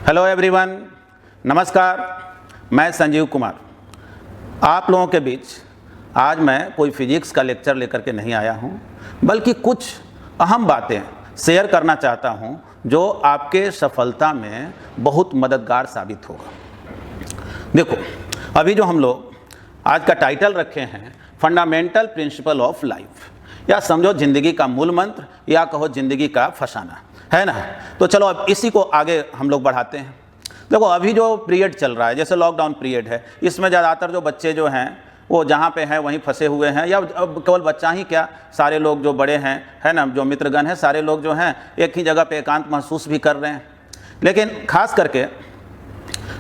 Hello everyone, नमस्कार। मैं संजीव कुमार आप लोगों के बीच आज मैं कोई फिजिक्स का लेक्चर लेकर के नहीं आया हूं, बल्कि कुछ अहम बातें शेयर करना चाहता हूं जो आपके सफलता में बहुत मददगार साबित होगा। देखो, अभी जो हम लोग आज का टाइटल रखे हैं फंडामेंटल प्रिंसिपल ऑफ लाइफ, या समझो जिंदगी का मूल मंत्र, या कहो जिंदगी का फसाना, है ना। तो चलो अब इसी को आगे हम लोग बढ़ाते हैं। देखो, अभी जो पीरियड चल रहा है, जैसे लॉकडाउन पीरियड है, इसमें ज़्यादातर जो बच्चे जो हैं वो जहाँ पे हैं वहीं फंसे हुए हैं, या अब केवल बच्चा ही क्या, सारे लोग जो बड़े हैं, है ना, जो मित्रगण हैं, सारे लोग जो हैं एक ही जगह पे एकांत महसूस भी कर रहे हैं। लेकिन खास करके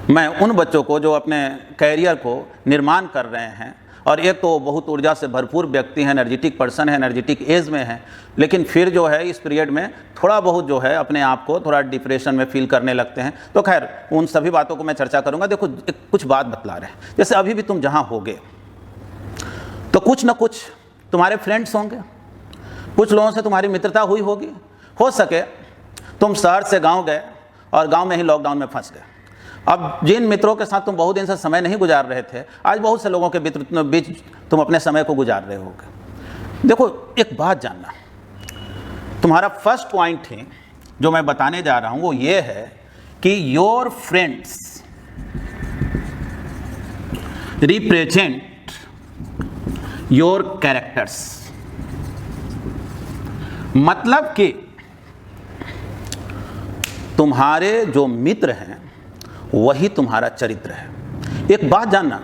मैं उन बच्चों को जो अपने कैरियर को निर्माण कर रहे हैं, और एक तो बहुत ऊर्जा से भरपूर व्यक्ति हैं, एनर्जेटिक पर्सन है, एनर्जेटिक एज में है, लेकिन फिर जो है इस पीरियड में थोड़ा बहुत जो है अपने आप को थोड़ा डिप्रेशन में फील करने लगते हैं। तो खैर उन सभी बातों को मैं चर्चा करूंगा। देखो, कुछ बात बतला रहे हैं, जैसे अभी भी तुम जहां होगे तो कुछ ना कुछ तुम्हारे फ्रेंड्स होंगे, कुछ लोगों से तुम्हारी मित्रता हुई होगी। हो सके तुम शहर से गाँव गए और गाँव में ही लॉकडाउन में फंस गए। अब जिन मित्रों के साथ तुम बहुत दिन से समय नहीं गुजार रहे थे, आज बहुत से लोगों के बीच तुम अपने समय को गुजार रहे होगे। देखो, एक बात जानना, तुम्हारा फर्स्ट पॉइंट है जो मैं बताने जा रहा हूं वो ये है कि your friends represent your characters. मतलब कि तुम्हारे जो मित्र हैं वही तुम्हारा चरित्र है। एक बात जानना,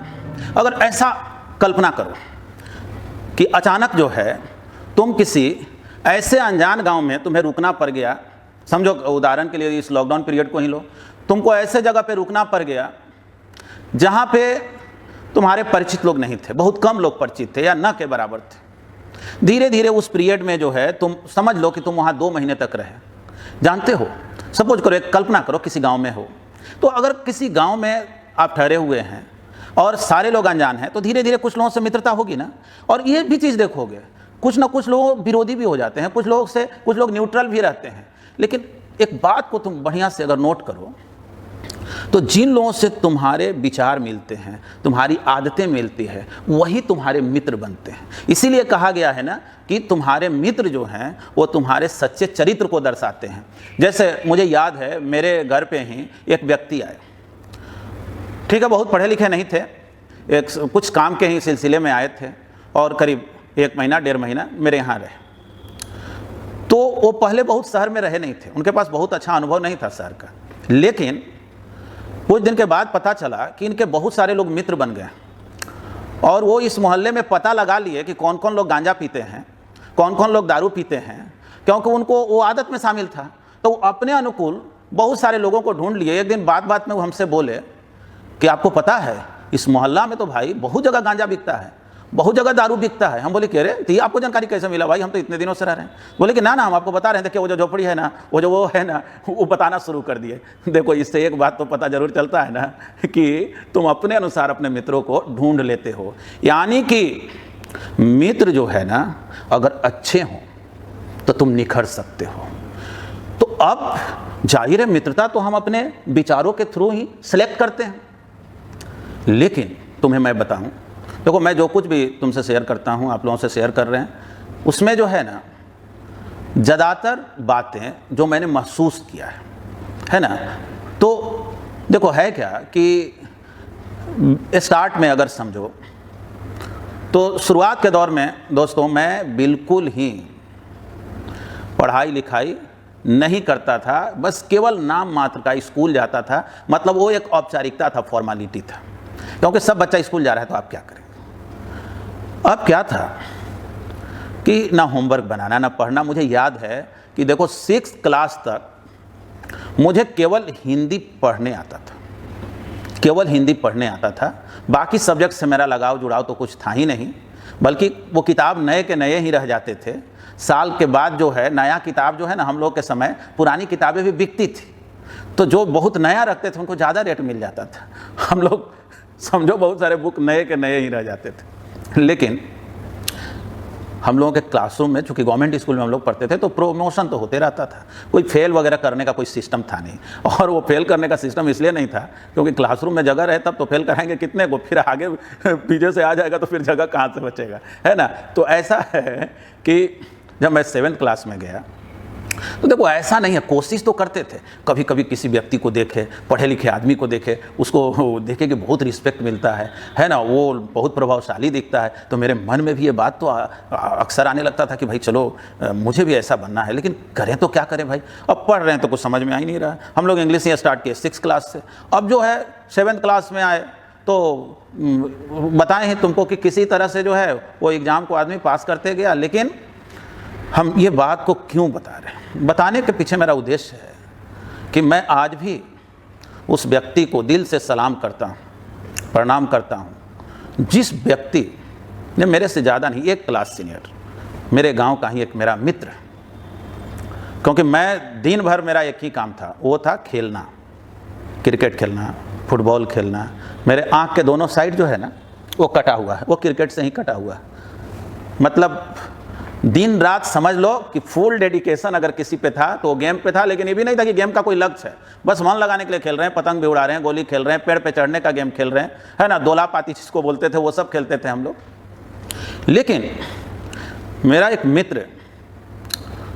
अगर ऐसा कल्पना करो कि अचानक जो है तुम किसी ऐसे अनजान गांव में तुम्हें रुकना पड़ गया, समझो उदाहरण के लिए इस लॉकडाउन पीरियड को ही लो, तुमको ऐसे जगह पे रुकना पड़ गया जहां पे तुम्हारे परिचित लोग नहीं थे, बहुत कम लोग परिचित थे या न के बराबर थे। धीरे धीरे उस पीरियड में जो है तुम समझ लो कि तुम वहां 2 महीने तक रहे। जानते हो, सपोज करो, एक कल्पना करो किसी गाँव में हो, तो अगर किसी गांव में आप ठहरे हुए हैं और सारे लोग अनजान हैं, तो धीरे धीरे कुछ लोगों से मित्रता होगी ना। और ये भी चीज़ देखोगे, कुछ ना कुछ लोग विरोधी भी हो जाते हैं, कुछ लोग न्यूट्रल भी रहते हैं। लेकिन एक बात को तुम बढ़िया से अगर नोट करो, तो जिन लोगों से तुम्हारे विचार मिलते हैं, तुम्हारी आदतें मिलती है, वही तुम्हारे मित्र बनते हैं। इसीलिए कहा गया है ना कि तुम्हारे मित्र जो हैं वो तुम्हारे सच्चे चरित्र को दर्शाते हैं। जैसे मुझे याद है, मेरे घर पे ही एक व्यक्ति आए, ठीक है, बहुत पढ़े लिखे नहीं थे, कुछ काम के ही सिलसिले में आए थे, और करीब 1 महीना 1.5 महीना मेरे यहाँ रहे। तो वो पहले बहुत शहर में रहे नहीं थे, उनके पास बहुत अच्छा अनुभव नहीं था शहर का। लेकिन कुछ दिन के बाद पता चला कि इनके बहुत सारे लोग मित्र बन गए, और वो इस मोहल्ले में पता लगा लिए कि कौन कौन लोग गांजा पीते हैं, कौन कौन लोग दारू पीते हैं, क्योंकि उनको वो आदत में शामिल था। तो वो अपने अनुकूल बहुत सारे लोगों को ढूंढ लिए। एक दिन बात में वो हमसे बोले कि आपको पता है इस मोहल्ला में तो भाई बहुत जगह गांजा बिकता है, बहुत जगह दारू बिकता है। हम बोले कि अरे, तो ये आपको जानकारी कैसे मिला भाई, हम तो इतने दिनों से रह रहे हैं। बोले कि ना हम आपको बता रहे थे कि वो जो झोपड़ी है ना, वो है ना, वो बताना शुरू कर दिए। देखो, इससे एक बात तो पता जरूर चलता है ना कि तुम अपने अनुसार अपने मित्रों को ढूंढ लेते हो। यानी कि मित्र जो है ना, अगर अच्छे हों तो तुम निखर सकते हो। तो अब जाहिर है मित्रता तो हम अपने विचारों के थ्रू ही सिलेक्ट करते हैं। लेकिन तुम्हें मैं बताऊं, देखो, मैं जो कुछ भी तुमसे शेयर करता हूं, आप लोगों से शेयर कर रहे हैं, उसमें जो है ना ज़्यादातर बातें जो मैंने महसूस किया है ना। तो देखो, है क्या कि स्टार्ट में अगर समझो तो शुरुआत के दौर में दोस्तों मैं बिल्कुल ही पढ़ाई लिखाई नहीं करता था, बस केवल नाम मात्र का स्कूल जाता था। मतलब वो एक औपचारिकता था, फॉर्मेलिटी था, क्योंकि सब बच्चा स्कूल जा रहा है तो आप क्या करें। अब क्या था कि ना होमवर्क बनाना, ना पढ़ना। मुझे याद है कि देखो 6th क्लास तक मुझे केवल हिंदी पढ़ने आता था, केवल हिंदी पढ़ने आता था। बाकी सब्जेक्ट से मेरा लगाव जुड़ाव तो कुछ था ही नहीं, बल्कि वो किताब नए के नए ही रह जाते थे। साल के बाद जो है नया किताब जो है ना, हम लोग के समय पुरानी किताबें भी बिकती थी, तो जो बहुत नया रखते थे उनको ज़्यादा रेट मिल जाता था। हम लोग समझो बहुत सारे बुक नए के नए ही रह जाते थे। लेकिन हम लोगों के क्लासरूम में, चूँकि गवर्नमेंट स्कूल में हम लोग पढ़ते थे, तो प्रमोशन तो होते रहता था, कोई फेल वगैरह करने का कोई सिस्टम था नहीं। और वो फेल करने का सिस्टम इसलिए नहीं था क्योंकि क्लासरूम में जगह रहे तब तो फेल कराएंगे कितने को, फिर आगे पीछे से आ जाएगा तो फिर जगह कहाँ से बचेगा, है ना। तो ऐसा है कि जब मैं 7th क्लास में गया तो देखो ऐसा नहीं है, कोशिश तो करते थे, कभी कभी किसी व्यक्ति को देखे, पढ़े लिखे आदमी को देखे, उसको देखे कि बहुत रिस्पेक्ट मिलता है ना, वो बहुत प्रभावशाली दिखता है, तो मेरे मन में भी ये बात तो अक्सर आने लगता था कि भाई चलो मुझे भी ऐसा बनना है। लेकिन करें तो क्या करें भाई, अब पढ़ रहे हैं तो कुछ समझ में आ ही नहीं रहा। हम लोग इंग्लिश ही स्टार्ट किए 6th क्लास से, अब जो है 7th क्लास में आए तो बताएं हैं तुमको कि किसी तरह से जो है वो एग्ज़ाम को आदमी पास करते गया। लेकिन हम ये बात को क्यों बता रहे हैं, बताने के पीछे मेरा उद्देश्य है कि मैं आज भी उस व्यक्ति को दिल से सलाम करता हूँ, प्रणाम करता हूँ, जिस व्यक्ति ने मेरे से ज़्यादा नहीं, 1 क्लास सीनियर, मेरे गांव का ही एक मेरा मित्र, क्योंकि मैं दिन भर मेरा एक ही काम था, वो था खेलना, क्रिकेट खेलना, फुटबॉल खेलना। मेरे आँख के दोनों साइड जो है ना वो कटा हुआ है, वो क्रिकेट से ही कटा हुआ है। मतलब दिन रात समझ लो कि फुल डेडिकेशन अगर किसी पे था तो वो गेम पे था। लेकिन ये भी नहीं था कि गेम का कोई लक्ष्य है, बस मन लगाने के लिए खेल रहे हैं, पतंग भी उड़ा रहे हैं, गोली खेल रहे हैं, पेड़ पे चढ़ने का गेम खेल रहे हैं, है ना, दोला पाती जिसको बोलते थे वो सब खेलते थे हम लोग। लेकिन मेरा एक मित्र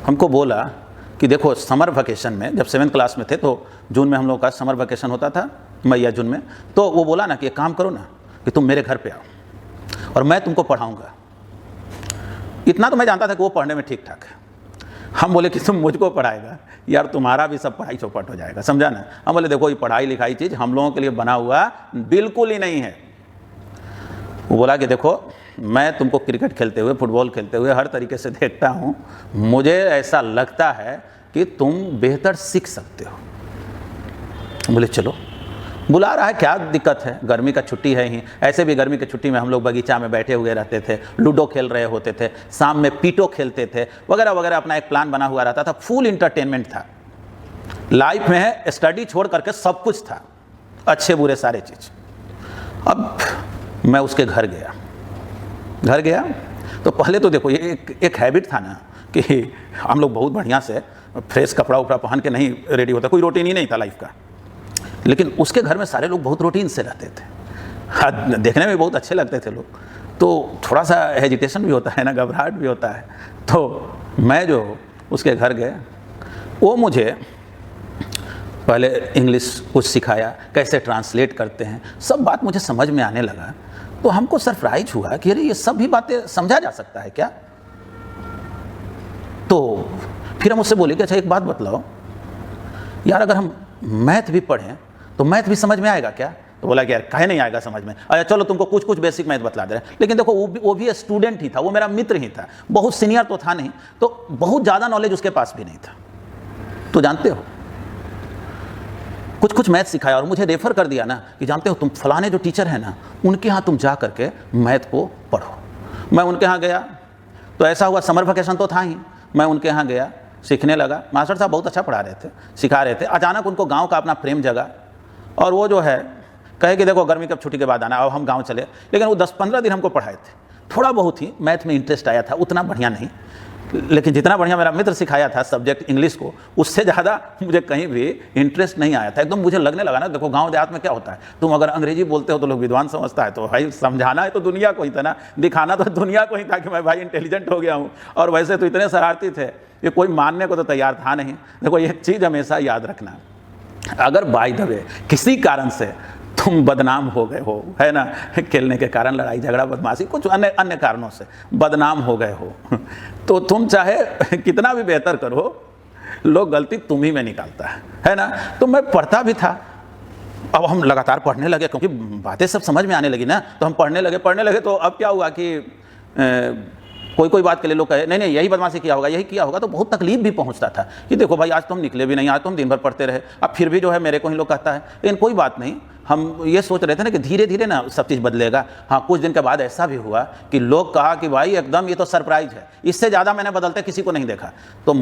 हमको बोला कि देखो समर वेकेशन में, जब 7th क्लास में थे तो जून में हम लोग का समर वेकेशन होता था, मई या जून में, तो वो बोला ना कि एक काम करो ना कि तुम मेरे घर पे आओ और मैं तुमको पढ़ाऊँगा। इतना तो मैं जानता था कि वो पढ़ने में ठीक ठाक है। हम बोले कि तुम मुझको पढ़ाएगा, यार तुम्हारा भी सब पढ़ाई चौपट हो जाएगा, समझा ना। हम बोले देखो ये पढ़ाई लिखाई चीज़ हम लोगों के लिए बना हुआ बिल्कुल ही नहीं है। वो बोला कि देखो मैं तुमको क्रिकेट खेलते हुए, फुटबॉल खेलते हुए हर तरीके से देखता हूँ, मुझे ऐसा लगता है कि तुम बेहतर सीख सकते हो। बोले चलो, बुला रहा है, क्या दिक्कत है, गर्मी का छुट्टी है ही, ऐसे भी गर्मी की छुट्टी में हम लोग बगीचा में बैठे हुए रहते थे, लूडो खेल रहे होते थे, शाम में पीटो खेलते थे वगैरह वगैरह, अपना एक प्लान बना हुआ रहता था, फुल इंटरटेनमेंट था। लाइफ में स्टडी छोड़ करके सब कुछ था, अच्छे बुरे सारे चीज़। अब मैं उसके घर गया तो पहले तो देखो ये एक हैबिट था ना कि हम लोग बहुत बढ़िया से फ्रेश कपड़ा उपड़ा पहन के नहीं रेडी होता, कोई रूटीन ही नहीं था लाइफ का। लेकिन उसके घर में सारे लोग बहुत रूटीन से रहते थे, हाँ, देखने में बहुत अच्छे लगते थे लोग, तो थोड़ा सा हेजिटेशन भी होता है ना, घबराहट भी होता है। तो मैं जो उसके घर गए, वो मुझे पहले इंग्लिश कुछ सिखाया, कैसे ट्रांसलेट करते हैं, सब बात मुझे समझ में आने लगा। तो हमको सरप्राइज हुआ कि अरे ये सब भी बातें समझा जा सकता है क्या। तो फिर हम उससे बोले कि अच्छा एक बात बतलाओ यार, अगर हम मैथ भी पढ़ें तो मैथ भी समझ में आएगा क्या। तो बोला कि यार काहे नहीं आएगा समझ में, अच्छा चलो तुमको कुछ कुछ बेसिक मैथ बतला दे रहे हैं। लेकिन देखो वो भी स्टूडेंट ही था, वो मेरा मित्र ही था, बहुत सीनियर तो था नहीं, तो बहुत ज़्यादा नॉलेज उसके पास भी नहीं था। तो जानते हो कुछ कुछ मैथ सिखाया और मुझे रेफर कर दिया ना कि जानते हो तुम फलाने जो टीचर हैं ना, उनके यहाँ तुम जा करके मैथ को पढ़ो। मैं उनके यहाँ गया तो ऐसा हुआ, समर वेकेशन तो था ही, मैं उनके यहाँ गया, सीखने लगा। मास्टर साहब बहुत अच्छा पढ़ा रहे थे, सिखा रहे थे। अचानक उनको गांव का अपना प्रेम जगा और वो जो है कहे कि देखो गर्मी कब छुट्टी के बाद आना, अब हम गांव चले। लेकिन वो 10-15 दिन हमको पढ़ाए थे, थोड़ा बहुत ही मैथ में इंटरेस्ट आया था, उतना बढ़िया नहीं, लेकिन जितना बढ़िया मेरा मित्र सिखाया था सब्जेक्ट इंग्लिश को, उससे ज़्यादा मुझे कहीं भी इंटरेस्ट नहीं आया था। एकदम मुझे लगने लगा ना, देखो गांव देहात में क्या होता है, तुम अगर अंग्रेजी बोलते हो तो लोग विद्वान समझता है, तो भाई समझाना है तो दुनिया को ही था ना, दिखाना तो दुनिया को ही था कि मैं भाई इंटेलिजेंट हो गया हूँ। और वैसे तो इतने शरारती थे कि कोई मानने को तो तैयार था नहीं। देखो एक चीज़ हमेशा याद रखना, अगर बाय द वे किसी कारण से तुम बदनाम हो गए हो, है ना, खेलने के कारण, लड़ाई झगड़ा बदमाशी कुछ अन्य कारणों से बदनाम हो गए हो, तो तुम चाहे कितना भी बेहतर करो, लोग गलती तुम ही में निकालता है ना। तो मैं पढ़ता भी था, अब हम लगातार पढ़ने लगे क्योंकि बातें सब समझ में आने लगी ना, तो हम पढ़ने लगे। तो अब क्या हुआ कि कोई बात के लिए लोग कहे नहीं यही बदमाशी किया होगा, यही किया होगा, तो बहुत तकलीफ भी पहुंचता था कि देखो भाई आज तुम निकले भी नहीं, आज तुम दिन भर पढ़ते रहे। अब फिर भी जो है मेरे को ही लोग कहता है, लेकिन कोई बात नहीं, हम ये सोच रहे थे ना कि धीरे धीरे ना सब चीज़ बदलेगा। हाँ, कुछ दिन के बाद ऐसा भी हुआ कि लोग कहा कि भाई एकदम ये तो सरप्राइज है, इससे ज़्यादा मैंने बदलते किसी को नहीं देखा। तो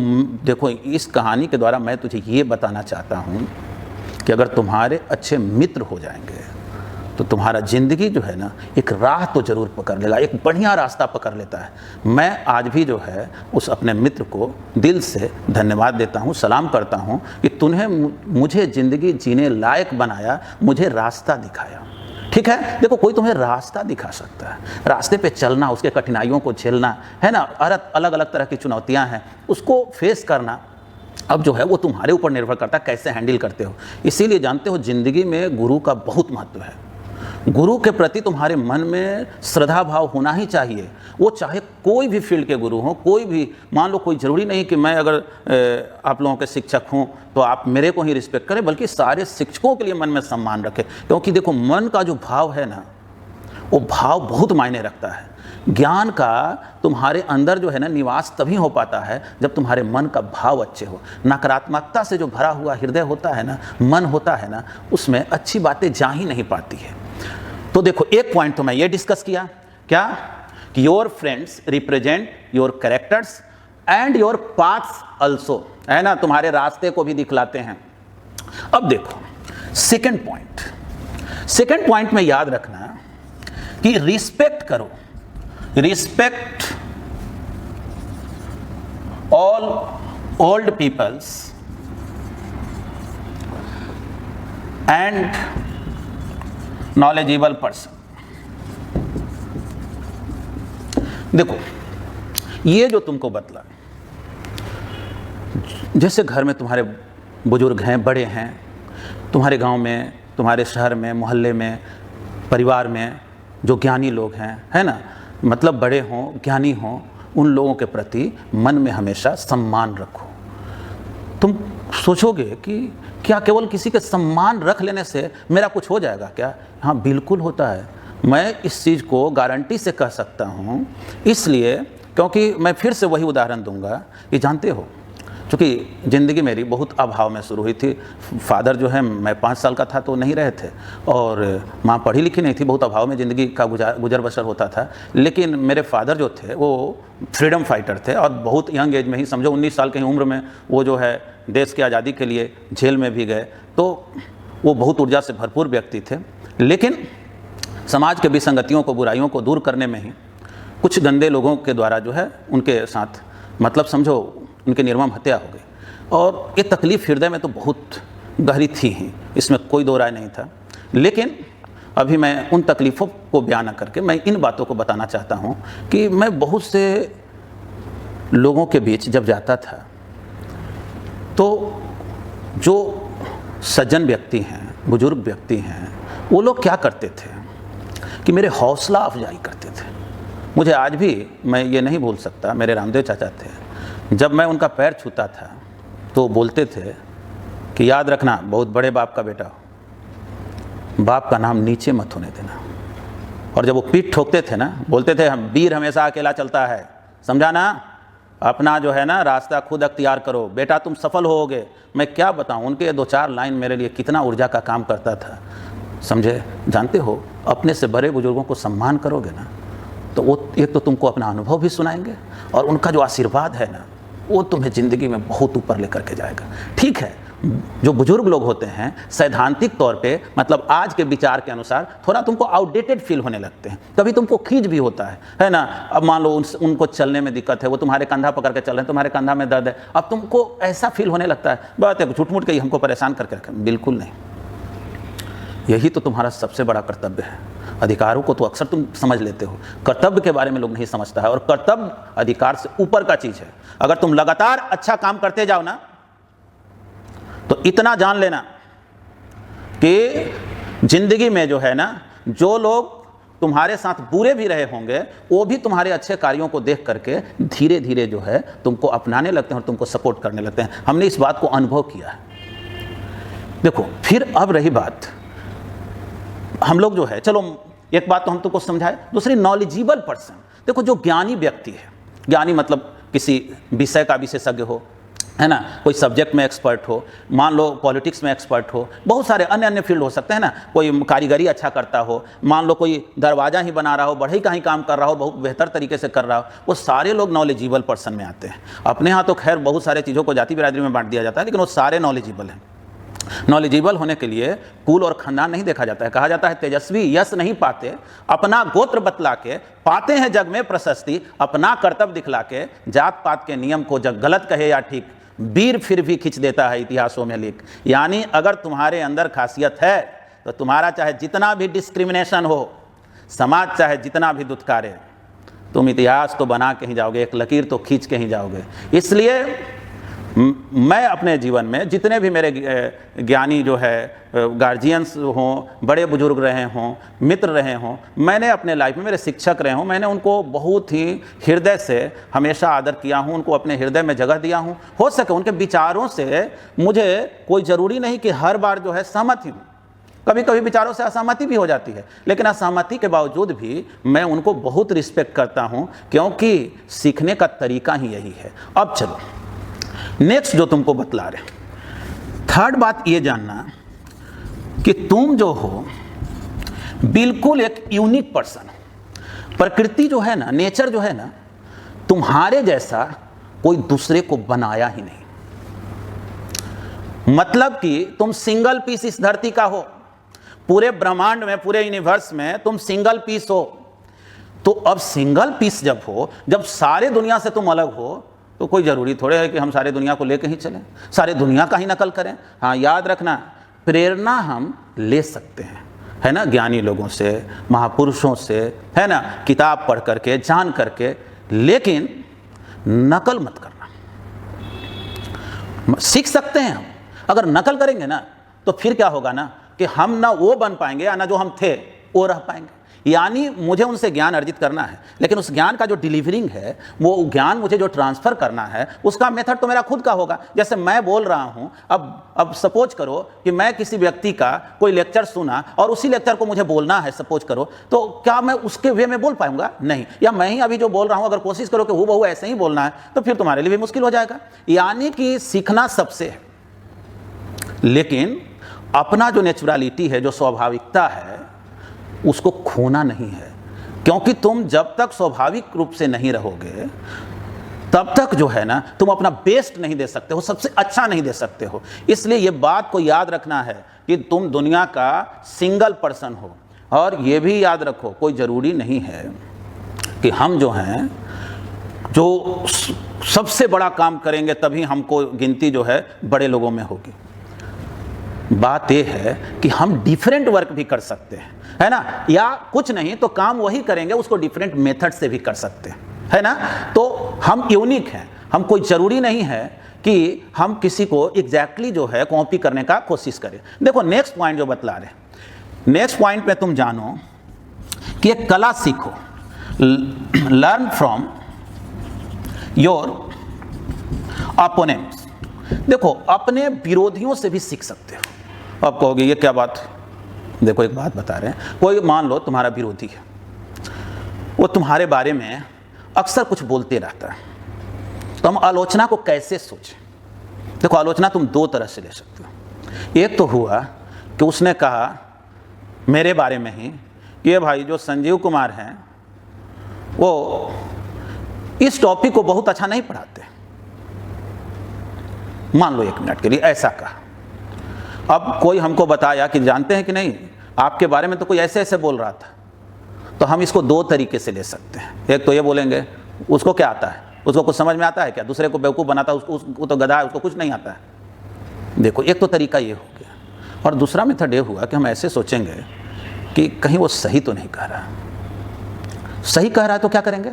देखो इस कहानी के द्वारा मैं तुझे ये बताना चाहता हूँ कि अगर तुम्हारे अच्छे मित्र हो जाएंगे तो तुम्हारा ज़िंदगी जो है ना एक राह तो ज़रूर पकड़ लेगा, एक बढ़िया रास्ता पकड़ लेता है। मैं आज भी जो है उस अपने मित्र को दिल से धन्यवाद देता हूँ, सलाम करता हूँ कि तूने मुझे ज़िंदगी जीने लायक बनाया, मुझे रास्ता दिखाया। ठीक है, देखो कोई तुम्हें रास्ता दिखा सकता है, रास्ते पे चलना, उसके कठिनाइयों को झेलना है ना, अलग अलग तरह की चुनौतियाँ हैं, उसको फेस करना अब जो है वो तुम्हारे ऊपर निर्भर करता है कैसे हैंडल करते हो। इसीलिए जानते हो ज़िंदगी में गुरु का बहुत महत्व है। गुरु के प्रति तुम्हारे मन में श्रद्धा भाव होना ही चाहिए, वो चाहे कोई भी फील्ड के गुरु हों, कोई भी, मान लो कोई ज़रूरी नहीं कि मैं अगर आप लोगों के शिक्षक हूं तो आप मेरे को ही रिस्पेक्ट करें, बल्कि सारे शिक्षकों के लिए मन में सम्मान रखें। क्योंकि देखो मन का जो भाव है ना, वो भाव बहुत मायने रखता है। ज्ञान का तुम्हारे अंदर जो है ना निवास तभी हो पाता है जब तुम्हारे मन का भाव अच्छे हो। नकारात्मकता से जो भरा हुआ हृदय होता है ना, मन होता है ना, उसमें अच्छी बातें जा ही नहीं पाती है। तो देखो एक पॉइंट तो मैं ये डिस्कस किया, क्या कि your friends represent your characters and your paths also, है ना, तुम्हारे रास्ते को भी दिखलाते हैं। अब देखो सेकंड पॉइंट में याद रखना कि रिस्पेक्ट करो, respect all old peoples and knowledgeable person. देखो ये जो तुमको बतला, जैसे घर में तुम्हारे बुजुर्ग हैं, बड़े हैं, तुम्हारे गांव में, तुम्हारे शहर में, मोहल्ले में, परिवार में जो ज्ञानी लोग हैं, है ना, मतलब बड़े हों, ज्ञानी हों, उन लोगों के प्रति मन में हमेशा सम्मान रखो। तुम सोचोगे कि क्या केवल किसी के सम्मान रख लेने से मेरा कुछ हो जाएगा क्या? हाँ बिल्कुल होता है। मैं इस चीज़ को गारंटी से कह सकता हूँ, इसलिए क्योंकि मैं फिर से वही उदाहरण दूंगा कि जानते हो, क्योंकि ज़िंदगी मेरी बहुत अभाव में शुरू हुई थी। फादर जो है, मैं 5 साल का था तो नहीं रहे थे, और माँ पढ़ी लिखी नहीं थी, बहुत अभाव में ज़िंदगी का गुजर बसर होता था। लेकिन मेरे फादर जो थे वो फ्रीडम फाइटर थे, और बहुत यंग एज में ही, समझो 19 साल की उम्र में, वो जो है देश की आज़ादी के लिए जेल में भी गए। तो वो बहुत ऊर्जा से भरपूर व्यक्ति थे, लेकिन समाज के विसंगतियों को, बुराइयों को दूर करने में ही कुछ गंदे लोगों के द्वारा जो है उनके साथ, मतलब समझो उनकी निर्मम हत्या हो गई। और ये तकलीफ़ हृदय में तो बहुत गहरी थी ही, इसमें कोई दो राय नहीं था। लेकिन अभी मैं उन तकलीफ़ों को बयान करके मैं इन बातों को बताना चाहता हूँ कि मैं बहुत से लोगों के बीच जब जाता था तो जो सज्जन व्यक्ति हैं, बुजुर्ग व्यक्ति हैं, वो लोग क्या करते थे कि मेरे हौसला अफजाई करते थे। मुझे आज भी, मैं ये नहीं भूल सकता, मेरे रामदेव चाचा थे, जब मैं उनका पैर छूता था तो बोलते थे कि याद रखना बहुत बड़े बाप का बेटा हो, बाप का नाम नीचे मत होने देना। और जब वो पीठ ठोकते थे ना, बोलते थे हम वीर हमेशा अकेला चलता है, समझा ना, अपना जो है ना रास्ता खुद अख्तियार करो, बेटा तुम सफल होगे। मैं क्या बताऊं, उनके 2-4 लाइन मेरे लिए कितना ऊर्जा का काम करता था, समझे। जानते हो, अपने से बड़े बुजुर्गों को सम्मान करोगे ना तो वो एक तो तुमको अपना अनुभव भी सुनाएंगे, और उनका जो आशीर्वाद है ना वो तुम्हें ज़िंदगी में बहुत ऊपर लेकर के जाएगा। ठीक है, जो बुजुर्ग लोग होते हैं सैद्धांतिक तौर पे, मतलब आज के विचार के अनुसार थोड़ा तुमको आउटडेटेड फील होने लगते हैं, कभी तुमको खींच भी होता है ना। अब मान लो उनको चलने में दिक्कत है, वो तुम्हारे कंधा पकड़ के चल रहे हैं, तुम्हारे कंधा में दर्द है, अब तुमको ऐसा फील होने लगता है बात है झूठ मूठ के ही हमको परेशान करके रखें। बिल्कुल नहीं, यही तो तुम्हारा सबसे बड़ा कर्तव्य है। अधिकारों को तो अक्सर तुम समझ लेते हो, कर्तव्य के बारे में लोग नहीं समझता है, और कर्तव्य अधिकार से ऊपर का चीज़ है। अगर तुम लगातार अच्छा काम करते जाओ ना तो इतना जान लेना कि जिंदगी में जो है ना, जो लोग तुम्हारे साथ बुरे भी रहे होंगे वो भी तुम्हारे अच्छे कार्यों को देख करके धीरे धीरे जो है तुमको अपनाने लगते हैं और तुमको सपोर्ट करने लगते हैं। हमने इस बात को अनुभव किया है। देखो फिर अब रही बात, हम लोग जो है, चलो एक बात तो हम तुमको समझाए, दूसरी नॉलेजेबल पर्सन। देखो जो ज्ञानी व्यक्ति है, ज्ञानी मतलब किसी विषय का विशेषज्ञ हो, है ना, कोई सब्जेक्ट में एक्सपर्ट हो, मान लो पॉलिटिक्स में एक्सपर्ट हो, बहुत सारे अन्य अन्य फील्ड हो सकते हैं ना, कोई कारीगरी अच्छा करता हो, मान लो कोई दरवाज़ा ही बना रहा हो, बढ़ई का ही काम कर रहा हो, बहुत बेहतर तरीके से कर रहा हो, वो सारे लोग नॉलेजेबल पर्सन में आते हैं। अपने यहाँ तो खैर बहुत सारे चीज़ों को जाति बिरादरी में बांट दिया जाता है, लेकिन वो सारे नॉलेजेबल हैं। नॉलेजेबल होने के लिए कुल और खानदान नहीं देखा जाता है। कहा जाता है तेजस्वी यश नहीं पाते, अपना गोत्र बतला के पाते हैं जग में प्रशस्ति, अपना कर्तव्य दिखला के जात पात के नियम को जग गलत कहे या ठीक, वीर फिर भी खींच देता है इतिहासों में लिख। यानी अगर तुम्हारे अंदर खासियत है तो तुम्हारा चाहे जितना भी डिस्क्रिमिनेशन हो, समाज चाहे जितना भी दुत्कारे, तुम इतिहास तो बना के ही जाओगे, एक लकीर तो खींच के ही जाओगे। इसलिए मैं अपने जीवन में जितने भी मेरे ज्ञानी जो है गार्जियंस हों, बड़े बुजुर्ग रहे हों, मित्र रहे हों, मैंने अपने लाइफ में मेरे शिक्षक रहे हों, मैंने उनको बहुत ही हृदय से हमेशा आदर किया हूं, उनको अपने हृदय में जगह दिया हूं। हो सके उनके विचारों से मुझे कोई ज़रूरी नहीं कि हर बार जो है सहमत ही हूँ, कभी कभी विचारों से असहमति भी हो जाती है, लेकिन असहमति के बावजूद भी मैं उनको बहुत रिस्पेक्ट करता हूं, क्योंकि सीखने का तरीका ही यही है। अब चलो नेक्स्ट जो तुमको बतला रहे, थर्ड बात ये जानना कि तुम जो हो बिल्कुल एक यूनिक पर्सन हो। प्रकृति जो है ना, नेचर जो है ना, तुम्हारे जैसा कोई दूसरे को बनाया ही नहीं। मतलब कि तुम सिंगल पीस इस धरती का हो, पूरे ब्रह्मांड में, पूरे यूनिवर्स में तुम सिंगल पीस हो। तो अब सिंगल पीस जब हो, जब सारे दुनिया से तुम अलग हो, तो कोई ज़रूरी थोड़े है कि हम सारे दुनिया को लेके ही चलें, सारे दुनिया का ही नकल करें। हाँ, याद रखना, प्रेरणा हम ले सकते हैं, है ना, ज्ञानी लोगों से, महापुरुषों से, है ना, किताब पढ़ करके, जान करके, लेकिन नकल मत करना। सीख सकते हैं हम, अगर नकल करेंगे ना तो फिर क्या होगा ना कि हम ना वो बन पाएंगे या ना जो हम थे वो रह पाएंगे। यानी मुझे उनसे ज्ञान अर्जित करना है, लेकिन उस ज्ञान का जो डिलीवरिंग है, वो ज्ञान मुझे जो ट्रांसफ़र करना है, उसका मेथड तो मेरा खुद का होगा। जैसे मैं बोल रहा हूँ, अब सपोज करो कि मैं किसी व्यक्ति का कोई लेक्चर सुना और उसी लेक्चर को मुझे बोलना है, सपोज करो, तो क्या मैं उसके वे में बोल पाऊंगा? नहीं। या मैं ही अभी जो बोल रहा हूँ अगर कोशिश करो कि हूबहू ऐसे ही बोलना है, तो फिर तुम्हारे लिए भी मुश्किल हो जाएगा। यानी कि सीखना सबसे है, लेकिन अपना जो नेचुरलिटी है, जो स्वाभाविकता है, उसको खोना नहीं है। क्योंकि तुम जब तक स्वाभाविक रूप से नहीं रहोगे तब तक जो है ना तुम अपना बेस्ट नहीं दे सकते हो, सबसे अच्छा नहीं दे सकते हो। इसलिए ये बात को याद रखना है कि तुम दुनिया का सिंगल पर्सन हो। और ये भी याद रखो, कोई ज़रूरी नहीं है कि हम जो हैं जो सबसे बड़ा काम करेंगे तभी हमको गिनती जो है बड़े लोगों में होगी। बात यह है कि हम डिफरेंट वर्क भी कर सकते हैं, है ना, या कुछ नहीं तो काम वही करेंगे, उसको डिफरेंट मेथड से भी कर सकते हैं, है ना। तो हम यूनिक हैं, हम कोई ज़रूरी नहीं है कि हम किसी को एग्जैक्टली जो है कॉपी करने का कोशिश करें। देखो नेक्स्ट पॉइंट जो बतला रहे, नेक्स्ट पॉइंट पे तुम जानो कि एक कला सीखो, लर्न फ्रॉम योर अपोनेंट्स। देखो अपने विरोधियों से भी सीख सकते हो। अब कहोगे ये क्या बात? देखो एक बात बता रहे हैं, कोई मान लो तुम्हारा विरोधी है, वो तुम्हारे बारे में अक्सर कुछ बोलते रहता है, तो हम आलोचना को कैसे सोचें? देखो आलोचना तुम दो तरह से ले सकते हो। एक तो हुआ कि उसने कहा मेरे बारे में ही, ये भाई जो संजीव कुमार हैं वो इस टॉपिक को बहुत अच्छा नहीं पढ़ाते, मान लो 1 मिनट के लिए ऐसा कहा। अब कोई हमको बताया कि जानते हैं कि नहीं, आपके बारे में तो कोई ऐसे ऐसे बोल रहा था। तो हम इसको दो तरीके से ले सकते हैं। एक तो ये बोलेंगे उसको क्या आता है, उसको कुछ समझ में आता है क्या, दूसरे को बेवकूफ़ बनाता है, उसको तो गधा है, उसको कुछ नहीं आता है। देखो एक तो तरीका ये हो गया, और दूसरा मेथड ये हुआ कि हम ऐसे सोचेंगे कि कहीं वो सही तो नहीं कह रहा। सही कह रहा है तो क्या करेंगे,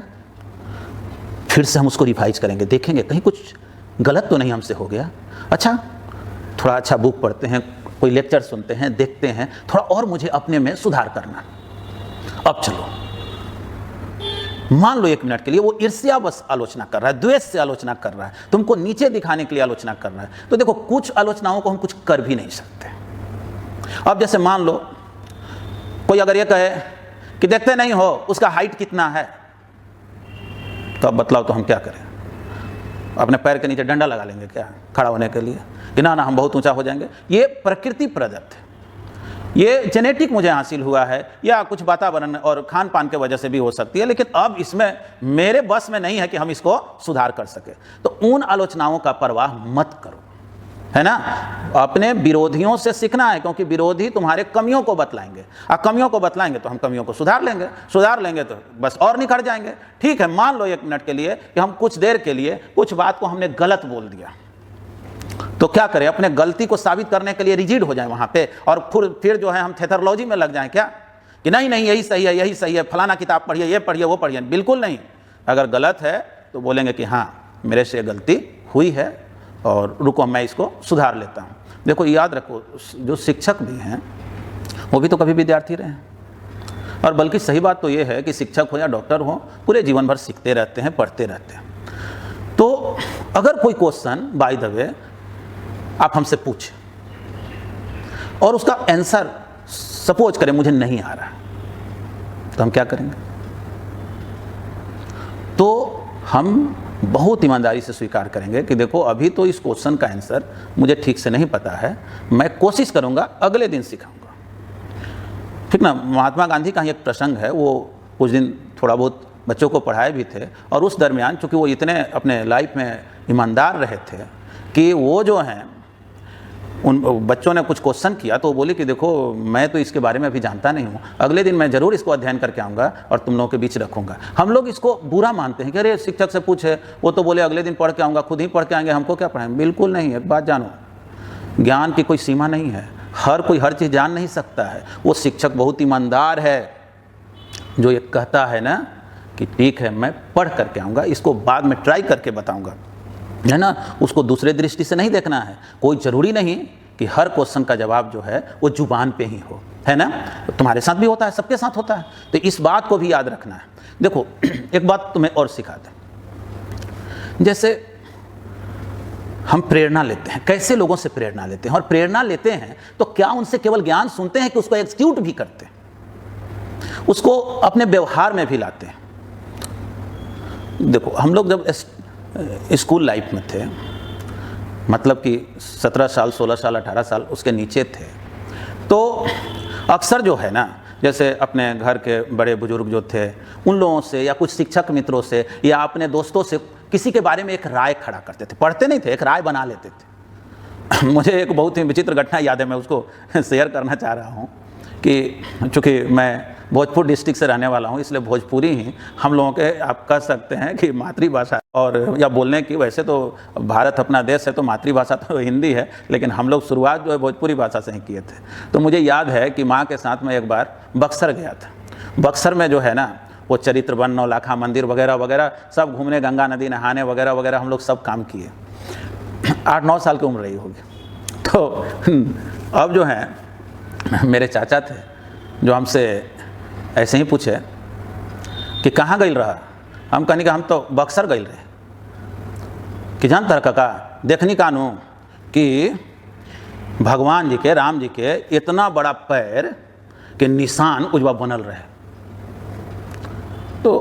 फिर से हम उसको रिवाइज करेंगे, देखेंगे कहीं कुछ गलत तो नहीं हमसे हो गया। अच्छा थोड़ा अच्छा बुक पढ़ते हैं, कोई लेक्चर सुनते हैं, देखते हैं, थोड़ा और मुझे अपने में सुधार करना। अब चलो मान लो 1 मिनट के लिए वो ईर्ष्या बस आलोचना कर रहा है, द्वेष से आलोचना कर रहा है, तुमको नीचे दिखाने के लिए आलोचना कर रहा है। तो देखो कुछ आलोचनाओं को हम कुछ कर भी नहीं सकते। अब जैसे मान लो कोई अगर ये कहे कि देखते नहीं हो उसका हाइट कितना है, तो अब बतलाओ तो हम क्या करें? अपने पैर के नीचे डंडा लगा लेंगे क्या खड़ा होने के लिए कि ना हम बहुत ऊंचा हो जाएंगे? ये प्रकृति प्रदत्त है, ये जेनेटिक मुझे हासिल हुआ है, या कुछ वातावरण और खान पान के वजह से भी हो सकती है, लेकिन अब इसमें मेरे बस में नहीं है कि हम इसको सुधार कर सके। तो उन आलोचनाओं का परवाह मत करो, है ना। अपने विरोधियों से सीखना है, क्योंकि विरोधी तुम्हारे कमियों को बतलाएंगे, और कमियों को बतलाएंगे तो हम कमियों को सुधार लेंगे तो बस और निखर जाएंगे। ठीक है, मान लो 1 मिनट के लिए कि हम कुछ देर के लिए कुछ बात को हमने गलत बोल दिया, तो क्या करें, अपने गलती को साबित करने के लिए रिजिड हो जाए वहां पे, और फिर जो है हम थेथरोलॉजी में लग जाएं क्या, कि नहीं यही सही है, फलाना किताब पढ़िए, ये पढ़िए, वो पढ़िए। बिल्कुल नहीं। अगर गलत है तो बोलेंगे कि हाँ मेरे से गलती हुई है और रुको मैं इसको सुधार लेता हूँ। देखो याद रखो, जो शिक्षक भी हैं वो भी तो कभी विद्यार्थी रहे हैं, और बल्कि सही बात तो ये है कि शिक्षक हो या डॉक्टर हो, पूरे जीवन भर सीखते रहते हैं, पढ़ते रहते हैं। तो अगर कोई क्वेश्चन बाय द वे आप हमसे पूछें और उसका आंसर सपोज करें मुझे नहीं आ रहा है, तो हम क्या करेंगे? तो हम बहुत ईमानदारी से स्वीकार करेंगे कि देखो अभी तो इस क्वेश्चन का आंसर मुझे ठीक से नहीं पता है, मैं कोशिश करूंगा, अगले दिन सिखाऊंगा। ठीक ना। महात्मा गांधी का एक प्रसंग है, वो कुछ दिन थोड़ा बहुत बच्चों को पढ़ाए भी थे, और उस दरमियान चूँकि वो इतने अपने लाइफ में ईमानदार रहे थे कि वो जो हैं उन बच्चों ने कुछ क्वेश्चन किया तो वो बोले कि देखो मैं तो इसके बारे में अभी जानता नहीं हूँ, अगले दिन मैं ज़रूर इसको अध्ययन करके आऊँगा और तुम लोगों के बीच रखूँगा। हम लोग इसको बुरा मानते हैं कि अरे शिक्षक से पूछे, वो तो बोले अगले दिन पढ़ के आऊँगा, खुद ही पढ़ के आएंगे, हमको क्या पढ़ाएंगे। बिल्कुल नहीं। एक बात जानो, ज्ञान की कोई सीमा नहीं है, हर कोई हर चीज़ जान नहीं सकता है। वो शिक्षक बहुत ईमानदार है जो ये कहता है ना कि ठीक है मैं पढ़ करके आऊँगा, इसको बाद में ट्राई करके बताऊँगा, है ना। उसको दूसरे दृष्टि से नहीं देखना है। कोई ज़रूरी नहीं कि हर क्वेश्चन का जवाब जो है वो जुबान पे ही हो, है ना। तुम्हारे साथ भी होता है, सबके साथ होता है, तो इस बात को भी याद रखना है। देखो एक बात तुम्हें और सिखा दें, जैसे हम प्रेरणा लेते हैं, कैसे लोगों से प्रेरणा लेते हैं, और प्रेरणा लेते हैं तो क्या उनसे केवल ज्ञान सुनते हैं कि उसको एग्जीक्यूट भी करते हैं, उसको अपने व्यवहार में भी लाते हैं। देखो हम लोग जब स्कूल लाइफ में थे, मतलब कि 17 साल 16 साल 18 साल उसके नीचे थे, तो अक्सर जो है ना, जैसे अपने घर के बड़े बुजुर्ग जो थे उन लोगों से या कुछ शिक्षक मित्रों से या अपने दोस्तों से किसी के बारे में एक राय खड़ा करते थे। पढ़ते नहीं थे, एक राय बना लेते थे। मुझे एक बहुत ही विचित्र घटना याद है, मैं उसको शेयर करना चाह रहा हूँ कि चूँकि मैं भोजपुर डिस्ट्रिक्ट से रहने वाला हूँ, इसलिए भोजपुरी ही हम लोगों के आप कह सकते हैं कि मातृभाषा, और या बोलने की, वैसे तो भारत अपना देश है तो मातृभाषा तो हिंदी है, लेकिन हम लोग शुरुआत जो है भोजपुरी भाषा से ही किए थे। तो मुझे याद है कि माँ के साथ मैं एक बार बक्सर गया था। बक्सर में जो है ना वो चरित्र वन, नौलाखा मंदिर वगैरह वगैरह सब घूमने, गंगा नदी नहाने वगैरह वगैरह हम लोग सब काम किए। 8-9 साल की उम्र रही होगी। तो अब जो है मेरे चाचा थे जो हमसे ऐसे ही पूछे कि कहाँ गई रहा। हम कहने कि हम तो बक्सर गई रहे। कि जानता रहा काका, देखनी कानू कि भगवान जी के, राम जी के इतना बड़ा पैर के निशान उजवा बनल रहे। तो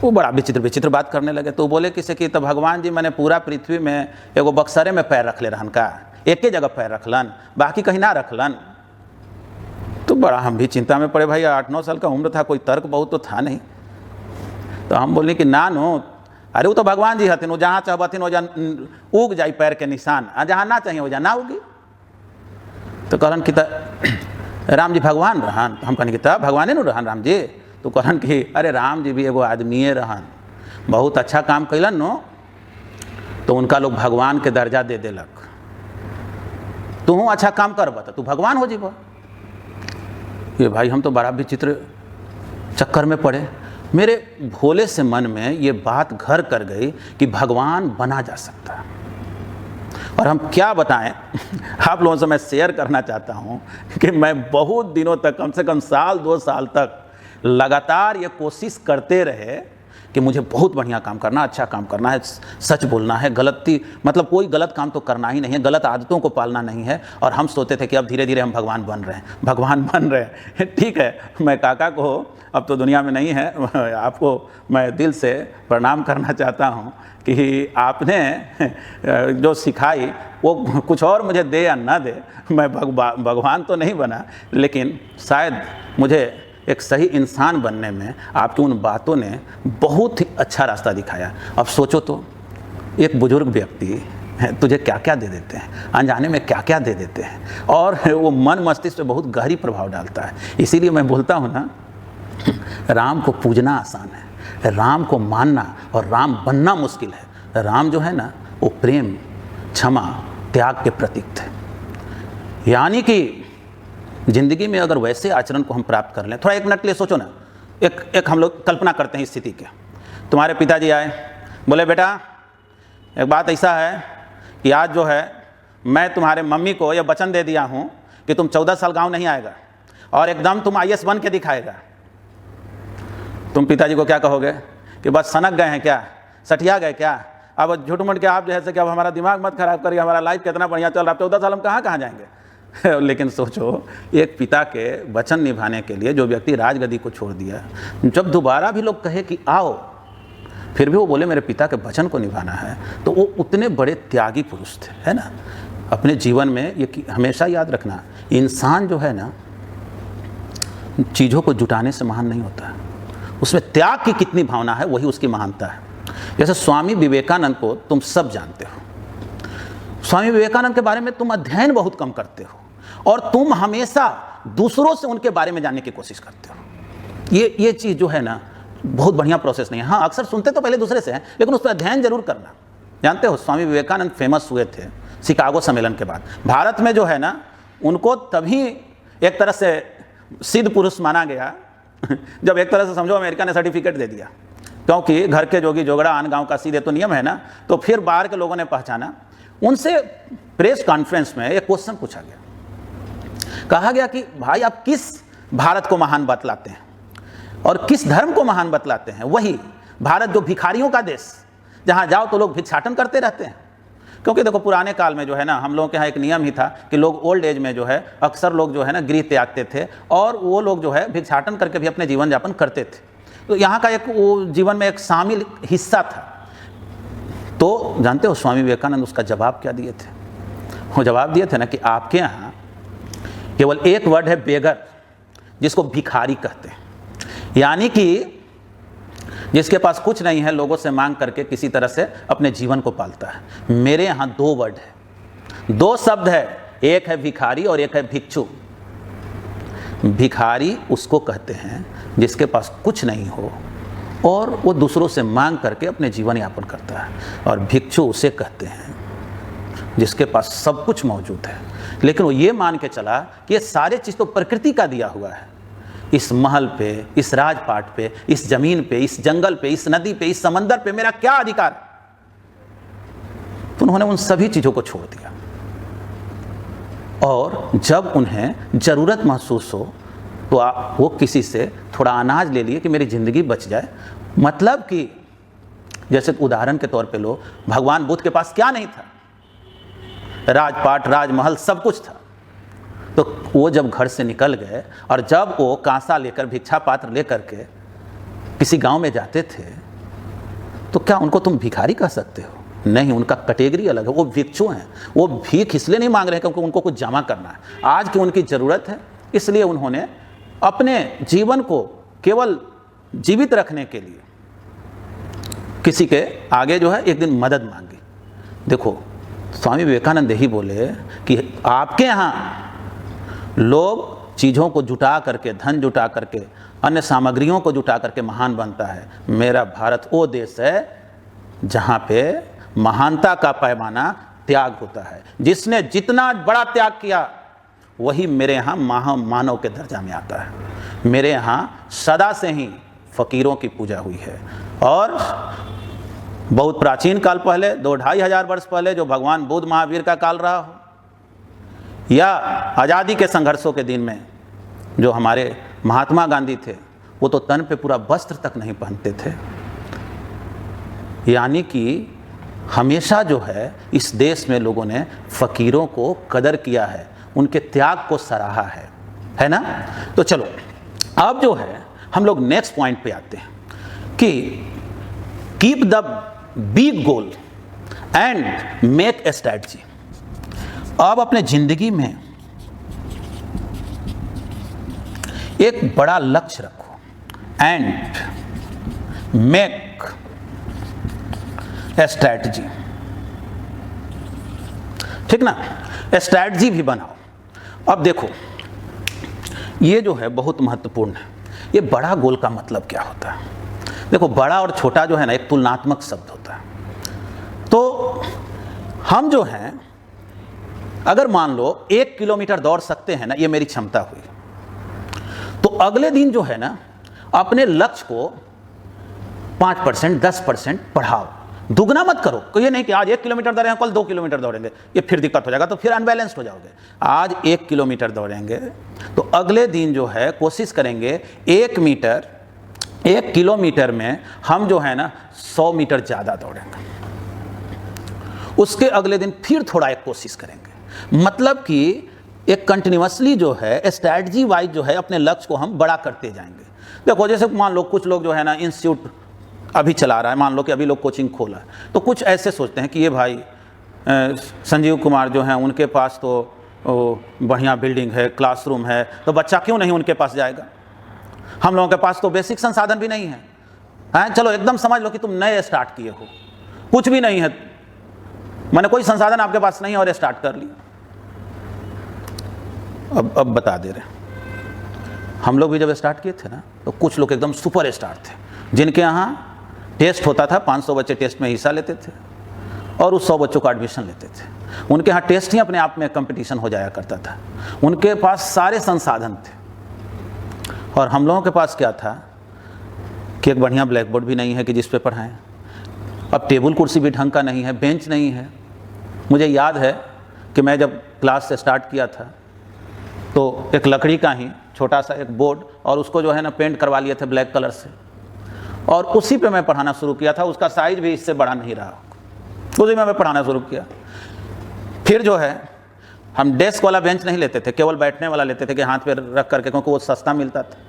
वो बड़ा विचित्र बात करने लगे। तो बोले किसे कि तो भगवान जी मैंने पूरा पृथ्वी में एगो बक्सरे में पैर रख ले रहन का, एक ही जगह पैर रखलन, बाकी कहीं ना रखलन। तो बड़ा हम भी चिंता में पड़े, भाई 8-9 साल का उम्र था, कोई तर्क बहुत तो था नहीं। तो हम बोले कि ना नो, अरे वो तो भगवान जी हथिन, वो जहाँ चाहबथिन वो उग जाई पैर के निशान, जहाँ ना चाहिए वो जहाँ ना उगी। तो कहलन कि राम जी भगवान रहन। हम कहने कि तब भगवाने न रहन राम जी। तो कहलन कि अरे राम जी भी एगो आदमीए रहन, बहुत अच्छा काम कैलन नो, तो उनका लोग भगवान के दर्जा दे देलक। तू अच्छा काम करब तो तू भगवान हो जीब। ये भाई हम तो बड़ा विचित्र चक्कर में पड़े। मेरे भोले से मन में ये बात घर कर गई कि भगवान बना जा सकता है। और हम क्या बताएं, आप लोगों से मैं शेयर करना चाहता हूं कि मैं बहुत दिनों तक, कम से कम 1-2 साल तक लगातार ये कोशिश करते रहे कि मुझे बहुत बढ़िया काम करना, अच्छा काम करना है, सच बोलना है, गलती मतलब कोई गलत काम तो करना ही नहीं है, गलत आदतों को पालना नहीं है। और हम सोचते थे कि अब धीरे धीरे हम भगवान बन रहे हैं। ठीक है, मैं काका को अब तो दुनिया में नहीं है, आपको मैं दिल से प्रणाम करना चाहता हूँ कि आपने जो सिखाई वो कुछ और मुझे दे या ना दे, मैं भगवान तो नहीं बना, लेकिन शायद मुझे एक सही इंसान बनने में आपकी उन बातों ने बहुत ही अच्छा रास्ता दिखाया। अब सोचो तो, एक बुजुर्ग व्यक्ति तुझे क्या क्या दे देते हैं, अनजाने में क्या क्या दे देते हैं, और वो मन मस्तिष्क पे बहुत गहरी प्रभाव डालता है। इसीलिए मैं बोलता हूँ ना, राम को पूजना आसान है, राम को मानना और राम बनना मुश्किल है। राम जो है ना, वो प्रेम, क्षमा, त्याग के प्रतीक थे। यानी कि ज़िंदगी में अगर वैसे आचरण को हम प्राप्त कर लें, थोड़ा एक मिनट के लिए सोचो ना, एक हम लोग कल्पना करते हैं इस स्थिति के। तुम्हारे पिताजी आए, बोले बेटा एक बात ऐसा है कि आज जो है मैं तुम्हारे मम्मी को यह वचन दे दिया हूँ कि तुम 14 साल गांव नहीं आएगा और एकदम तुम IAS बन के दिखाएगा। तुम पिताजी को क्या कहोगे कि बस सनक गए हैं क्या, सठिया गए क्या, अब झूठ मूठ के आप जैसे कि अब हमारा दिमाग मत खराब करिए, हमारा लाइफ कितना बढ़िया चल रहा है, 14 साल हम कहाँ कहाँ जाएंगे। लेकिन सोचो, एक पिता के वचन निभाने के लिए जो व्यक्ति राजगद्दी को छोड़ दिया, जब दोबारा भी लोग कहे कि आओ, फिर भी वो बोले मेरे पिता के वचन को निभाना है, तो वो उतने बड़े त्यागी पुरुष थे, है ना। अपने जीवन में ये हमेशा याद रखना, इंसान जो है ना, चीज़ों को जुटाने से महान नहीं होता, उसमें त्याग की कितनी भावना है वही उसकी महानता है। जैसे स्वामी विवेकानंद को तुम सब जानते हो, स्वामी विवेकानंद के बारे में तुम अध्ययन बहुत कम करते हो और तुम हमेशा दूसरों से उनके बारे में जानने की कोशिश करते हो। ये चीज़ जो है ना, बहुत बढ़िया प्रोसेस नहीं है। हाँ, अक्सर सुनते तो पहले दूसरे से हैं, लेकिन उस पर अध्ययन जरूर करना। जानते हो, स्वामी विवेकानंद फेमस हुए थे शिकागो सम्मेलन के बाद। भारत में जो है ना, उनको तभी एक तरह से सिद्ध पुरुष माना गया जब एक तरह से समझो अमेरिका ने सर्टिफिकेट दे दिया, क्योंकि घर के जोगी जोगड़ा आन गाँव का सीधे तो नियम है ना। तो फिर बाहर के लोगों ने पहचाना। उनसे प्रेस कॉन्फ्रेंस में एक क्वेश्चन पूछा गया, कहा गया कि भाई आप किस भारत को महान बतलाते हैं और किस धर्म को महान बतलाते हैं? वही भारत जो भिखारियों का देश, जहाँ जाओ तो लोग भिक्षाटन करते रहते हैं। क्योंकि देखो, पुराने काल में जो है ना, हम लोगों के यहाँ एक नियम ही था कि लोग ओल्ड एज में जो है अक्सर लोग जो है ना गृह त्यागते थे और वो लोग जो है भिक्षाटन करके भी अपने जीवन यापन करते थे। तो यहाँ का एक वो जीवन में एक शामिल हिस्सा था। तो जानते हो स्वामी विवेकानंद उसका जवाब क्या दिए थे? वो जवाब दिए थे ना कि आपके यहाँ केवल एक वर्ड है बेगर, जिसको भिखारी कहते हैं। यानी कि जिसके पास कुछ नहीं है, लोगों से मांग करके किसी तरह से अपने जीवन को पालता है। मेरे यहाँ 2 वर्ड है, 2 शब्द है, एक है भिखारी और एक है भिक्षु। भिखारी उसको कहते हैं जिसके पास कुछ नहीं हो और वो दूसरों से मांग करके अपने जीवन यापन करता है, और भिक्षु उसे कहते हैं जिसके पास सब कुछ मौजूद है, लेकिन वो ये मान के चला कि ये सारे चीज़ तो प्रकृति का दिया हुआ है। इस महल पे, इस राजपाट पे, इस जमीन पे, इस जंगल पे, इस नदी पे, इस समंदर पे मेरा क्या अधिकार? तो उन्होंने उन सभी चीज़ों को छोड़ दिया और जब उन्हें ज़रूरत महसूस हो तो वो किसी से थोड़ा अनाज ले लिए कि मेरी ज़िंदगी बच जाए। मतलब कि जैसे उदाहरण के तौर पे लो, भगवान बुद्ध के पास क्या नहीं था? राजपाट, राजमहल, सब कुछ था। तो वो जब घर से निकल गए और जब वो कांसा लेकर, भिक्षा पात्र लेकर के किसी गांव में जाते थे, तो क्या उनको तुम भिखारी कह सकते हो? नहीं, उनका कैटेगरी अलग है। वो भिक्षु हैं। वो भीख इसलिए नहीं मांग रहे क्योंकि उनको कुछ जमा करना है, आज की उनकी ज़रूरत है। इसलिए उन्होंने अपने जीवन को केवल जीवित रखने के लिए किसी के आगे जो है एक दिन मदद मांगी। देखो, स्वामी विवेकानंद यही बोले कि आपके यहाँ लोग चीज़ों को जुटा करके, धन जुटा करके, अन्य सामग्रियों को जुटा करके महान बनता है। मेरा भारत वो देश है जहाँ पे महानता का पैमाना त्याग होता है। जिसने जितना बड़ा त्याग किया वही मेरे यहाँ मानव के दर्जा में आता है। मेरे यहाँ सदा से ही फ़कीरों की पूजा हुई है और बहुत प्राचीन काल पहले, 2-2.5 हज़ार वर्ष पहले, जो भगवान बुद्ध महावीर का काल रहा हो, या आज़ादी के संघर्षों के दिन में जो हमारे महात्मा गांधी थे, वो तो तन पे पूरा वस्त्र तक नहीं पहनते थे। यानी कि हमेशा जो है इस देश में लोगों ने फ़कीरों को कदर किया है, उनके त्याग को सराहा है ना। तो चलो अब जो है हम लोग नेक्स्ट पॉइंट पे आते हैं कि keep the big goal and make a strategy. अब अपने जिंदगी में एक बड़ा लक्ष्य रखो एंड मेक ए स्ट्रैटेजी। ठीक ना, स्ट्रैटेजी भी बनाओ। अब देखो ये जो है बहुत महत्वपूर्ण है, ये बड़ा गोल का मतलब क्या होता है। देखो बड़ा और छोटा जो है ना एक तुलनात्मक शब्द होता है। तो हम जो हैं अगर मान लो 1 किलोमीटर दौड़ सकते हैं ना, ये मेरी क्षमता हुई, तो अगले दिन जो है ना अपने लक्ष्य को 5% 10% बढ़ाओ, दुगना मत करो। तो ये नहीं कि आज 1 किलोमीटर दौड़े कल 2 किलोमीटर दौड़ेंगे, ये फिर दिक्कत हो जाएगा, तो फिर अनबैलेंस्ड हो जाओगे। आज 1 किलोमीटर दौड़ेंगे तो अगले दिन जो है कोशिश करेंगे 1 किलोमीटर में हम जो है ना 100 मीटर ज़्यादा दौड़ेंगे। उसके अगले दिन फिर थोड़ा एक कोशिश करेंगे, मतलब कि एक कंटिन्यूअसली जो है स्ट्रैटेजी वाइज जो है अपने लक्ष्य को हम बड़ा करते जाएंगे। देखो जैसे मान लो कुछ लोग जो है ना इंस्टीट्यूट अभी चला रहा है, मान लो कि अभी लोग कोचिंग खोला है, तो कुछ ऐसे सोचते हैं कि ये भाई संजीव कुमार जो हैं उनके पास तो बढ़िया बिल्डिंग है, क्लासरूम है, तो बच्चा क्यों नहीं उनके पास जाएगा। हम लोगों के पास तो बेसिक संसाधन भी नहीं है, हैं? चलो एकदम समझ लो कि तुम नए स्टार्ट किए हो, कुछ भी नहीं है, मैंने कोई संसाधन आपके पास नहीं है और स्टार्ट कर लिया। अब बता दे रहे, हम लोग भी जब स्टार्ट किए थे ना तो कुछ लोग एकदम सुपर स्टार थे, जिनके यहाँ टेस्ट होता था, 500 बच्चे टेस्ट में हिस्सा लेते थे और उस 100 बच्चों का एडमिशन लेते थे। उनके यहाँ टेस्ट ही अपने आप में कंपटीशन हो जाया करता था, उनके पास सारे संसाधन थे। और हम लोगों के पास क्या था कि एक बढ़िया ब्लैक बोर्ड भी नहीं है कि जिस पे पढ़ाएं, अब टेबल कुर्सी भी ढंग का नहीं है, बेंच नहीं है। मुझे याद है कि मैं जब क्लास से स्टार्ट किया था तो एक लकड़ी का ही छोटा सा एक बोर्ड और उसको जो है ना पेंट करवा लिए थे ब्लैक कलर से, और उसी पे मैं पढ़ाना शुरू किया था। उसका साइज भी इससे बड़ा नहीं रहा, उसी में मैं पढ़ाना शुरू किया। फिर जो है हम डेस्क वाला बेंच नहीं लेते थे, केवल बैठने वाला लेते थे कि हाथ पे रख करके, क्योंकि वो सस्ता मिलता था।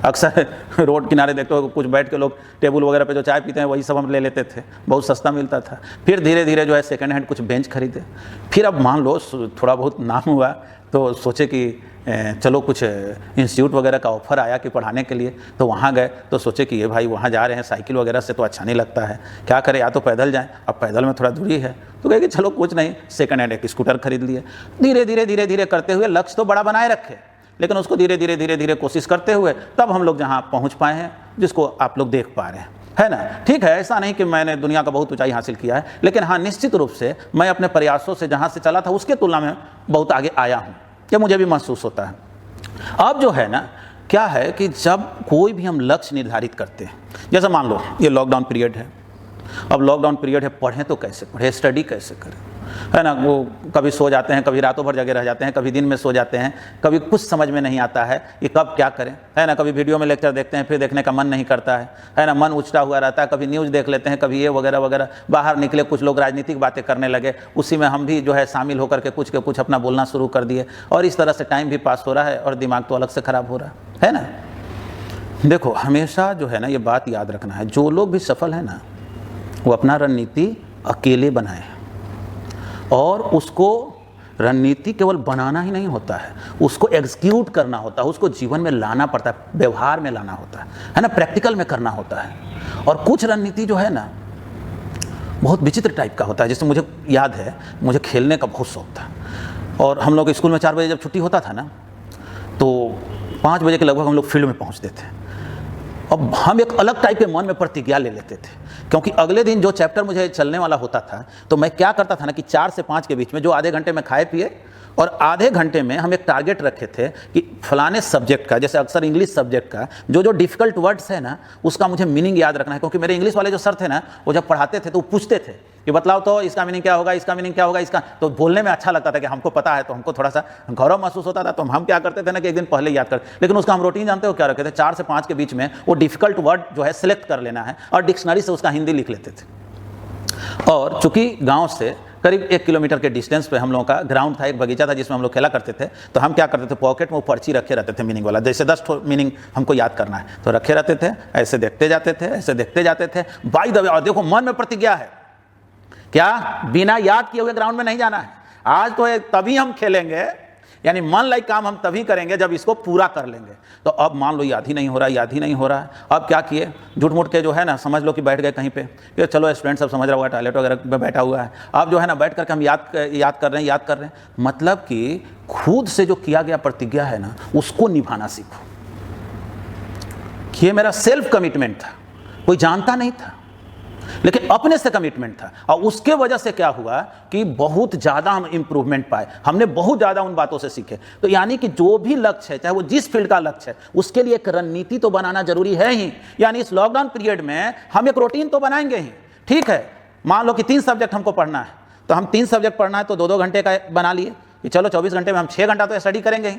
अक्सर रोड किनारे देखते हो कुछ बैठ के लोग टेबल वगैरह पे जो चाय पीते हैं वही सब हम ले लेते थे, बहुत सस्ता मिलता था। फिर धीरे धीरे जो है सेकंड हैंड कुछ बेंच खरीदे। फिर अब मान लो थोड़ा बहुत नाम हुआ तो सोचे कि चलो कुछ इंस्टीट्यूट वगैरह का ऑफ़र आया कि पढ़ाने के लिए, तो वहाँ गए तो सोचे कि ये भाई वहाँ जा रहे हैं साइकिल वगैरह से तो अच्छा नहीं लगता है, क्या करें, या तो पैदल जाएं। अब पैदल में थोड़ा दूरी है, तो कहे कि चलो कुछ नहीं, सेकंड हैंड एक स्कूटर खरीद लिए। धीरे धीरे करते हुए लक्ष्य तो बड़ा बनाए रखे, लेकिन उसको धीरे धीरे कोशिश करते हुए तब हम लोग जहाँ पहुँच पाए हैं, जिसको आप लोग देख पा रहे हैं, है ना। ठीक है, ऐसा नहीं कि मैंने दुनिया का बहुत ऊंचाई हासिल किया है, लेकिन हाँ निश्चित रूप से मैं अपने प्रयासों से जहाँ से चला था उसके तुलना में बहुत आगे आया हूँ, ये मुझे भी महसूस होता है। अब जो है ना क्या है कि जब कोई भी हम लक्ष्य निर्धारित करते हैं, जैसे मान लो ये लॉकडाउन पीरियड है, अब लॉकडाउन पीरियड है, पढ़ें तो कैसे पढ़ें, स्टडी कैसे करें, है ना। वो कभी सो जाते हैं, कभी रातों भर जगे रह जाते हैं, कभी दिन में सो जाते हैं, कभी कुछ समझ में नहीं आता है कि कब क्या करें, है ना। कभी वीडियो में लेक्चर देखते हैं, फिर देखने का मन नहीं करता है ना, मन उछटा हुआ रहता है। कभी न्यूज़ देख लेते हैं, कभी ये वगैरह वगैरह, बाहर निकले कुछ लोग राजनीतिक बातें करने लगे, उसी में हम भी जो है शामिल होकर के कुछ के कुछ अपना बोलना शुरू कर दिए, और इस तरह से टाइम भी पास हो रहा है और दिमाग तो अलग से ख़राब हो रहा है ना। देखो हमेशा जो है ना ये बात याद रखना है, जो लोग भी सफल है ना वो अपना रणनीति अकेले बनाए, और उसको रणनीति केवल बनाना ही नहीं होता है, उसको एग्जीक्यूट करना होता है, उसको जीवन में लाना पड़ता है, व्यवहार में लाना होता है ना, प्रैक्टिकल में करना होता है। और कुछ रणनीति जो है ना बहुत विचित्र टाइप का होता है। जैसे मुझे याद है, मुझे खेलने का बहुत शौक था, और हम लोग स्कूल में 4 बजे जब छुट्टी होता था ना तो 5 बजे के लगभग हम लोग फील्ड में पहुँचते थे। अब हम एक अलग टाइप के मन में प्रतिज्ञा ले लेते थे, क्योंकि अगले दिन जो चैप्टर मुझे चलने वाला होता था, तो मैं क्या करता था ना कि 4 से 5 के बीच में जो आधे घंटे में खाए पिए, और आधे घंटे में हम एक टारगेट रखे थे कि फलाने सब्जेक्ट का, जैसे अक्सर इंग्लिश सब्जेक्ट का जो डिफ़िकल्ट वर्ड्स है ना उसका मुझे मीनिंग याद रखना है। क्योंकि मेरे इंग्लिश वाले जो सर थे ना वो जब पढ़ाते थे तो वो पूछते थे कि बतलाओ तो इसका मीनिंग क्या होगा, इसका मीनिंग क्या होगा, इसका, तो बोलने में अच्छा लगता था कि हमको पता है, तो हमको थोड़ा सा गौरव महसूस होता था। तो हम क्या करते थे ना कि एक दिन पहले याद कर, लेकिन उसका हम रूटीन जानते हो क्या रखे थे, 4 से 5 के बीच में वो डिफ़िकल्ट वर्ड जो है सिलेक्ट कर लेना है और डिक्शनरी से उसका हिंदी लिख लेते थे। और चूंकि गाँव से करीब 1 किलोमीटर के डिस्टेंस पे हम लोगों का ग्राउंड था, एक बगीचा था जिसमें हम लोग खेला करते थे। तो हम क्या करते थे, पॉकेट में वो पर्ची रखे रहते थे मीनिंग वाला, जैसे 10 मीनिंग हमको याद करना है तो रखे रहते थे, ऐसे देखते जाते थे, ऐसे देखते जाते थे। बाय द वे, और देखो मन में प्रतिज्ञा है क्या, बिना याद किए हुए ग्राउंड में नहीं जाना है। आज तो तभी हम खेलेंगे यानी मन लाइक काम हम तभी करेंगे जब इसको पूरा कर लेंगे। तो अब मान लो याद ही नहीं हो रहा, याद ही नहीं हो रहा है, अब क्या किए, झूठ मूठ के जो है ना, समझ लो कि बैठ गए कहीं पे, कि चलो स्टूडेंट सब समझ रहा होगा, टॉयलेट वगैरह में बैठा हुआ है, अब जो है ना बैठ करके हम याद कर रहे हैं। मतलब कि खुद से जो किया गया प्रतिज्ञा है ना, उसको निभाना सीखो। ये मेरा सेल्फ कमिटमेंट था, कोई जानता नहीं था, लेकिन अपने से कमिटमेंट था, और उसके वजह से क्या हुआ कि बहुत ज़्यादा हम इंप्रूवमेंट पाए, हमने बहुत ज़्यादा उन बातों से सीखे। तो यानी कि जो भी लक्ष्य है, चाहे वो जिस फील्ड का लक्ष्य है, उसके लिए एक रणनीति तो बनाना जरूरी है ही। यानी इस लॉकडाउन पीरियड में हम एक रूटीन तो बनाएंगे ही। ठीक है, मान लो कि 3 सब्जेक्ट हमको पढ़ना है, तो हम 3 सब्जेक्ट पढ़ना है तो 2-2 घंटे का बना लिए कि चलो 24 घंटे में हम 6 घंटा तो स्टडी करेंगे ही।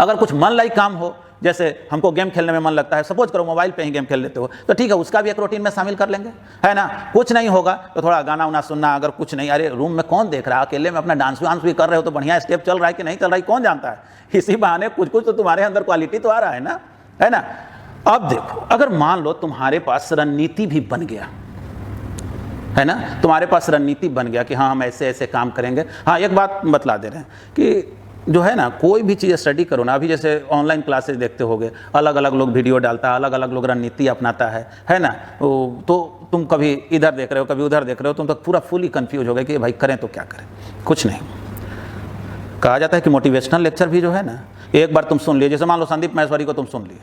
अगर कुछ मन लाइक काम हो, जैसे हमको गेम खेलने में मन लगता है, सपोज करो मोबाइल पे ही गेम खेल लेते हो, तो ठीक है, उसका भी एक रूटीन में शामिल कर लेंगे, है ना। कुछ नहीं होगा तो थोड़ा गाना उना सुनना, अगर कुछ नहीं, अरे रूम में कौन देख रहा है, अकेले में अपना डांस वांस भी कर रहे हो तो बढ़िया स्टेप चल रहा है कि नहीं चल रहा है कौन जानता है, इसी बहाने कुछ कुछ तो तुम्हारे अंदर क्वालिटी तो आ रहा है ना, है ना। अब देखो, अगर मान लो तुम्हारे पास रणनीति भी बन गया, है ना, तुम्हारे पास रणनीति बन गया कि हाँ हम ऐसे ऐसे काम करेंगे। हाँ, एक बात बतला दे रहे हैं कि जो है ना, कोई भी चीज़ स्टडी करो ना, अभी जैसे ऑनलाइन क्लासेस देखते होगे, अलग अलग लोग वीडियो डालता है, अलग अलग लोग रणनीति अपनाता है ना। तो तुम कभी इधर देख रहे हो, कभी उधर देख रहे हो, तुम तो पूरा फुली कंफ्यूज हो गए कि भाई करें तो क्या करें, कुछ नहीं। कहा जाता है कि मोटिवेशनल लेक्चर भी जो है ना, एक बार तुम सुन लिए, जैसे मान लो संदीप महेश्वरी को तुम सुन लिए,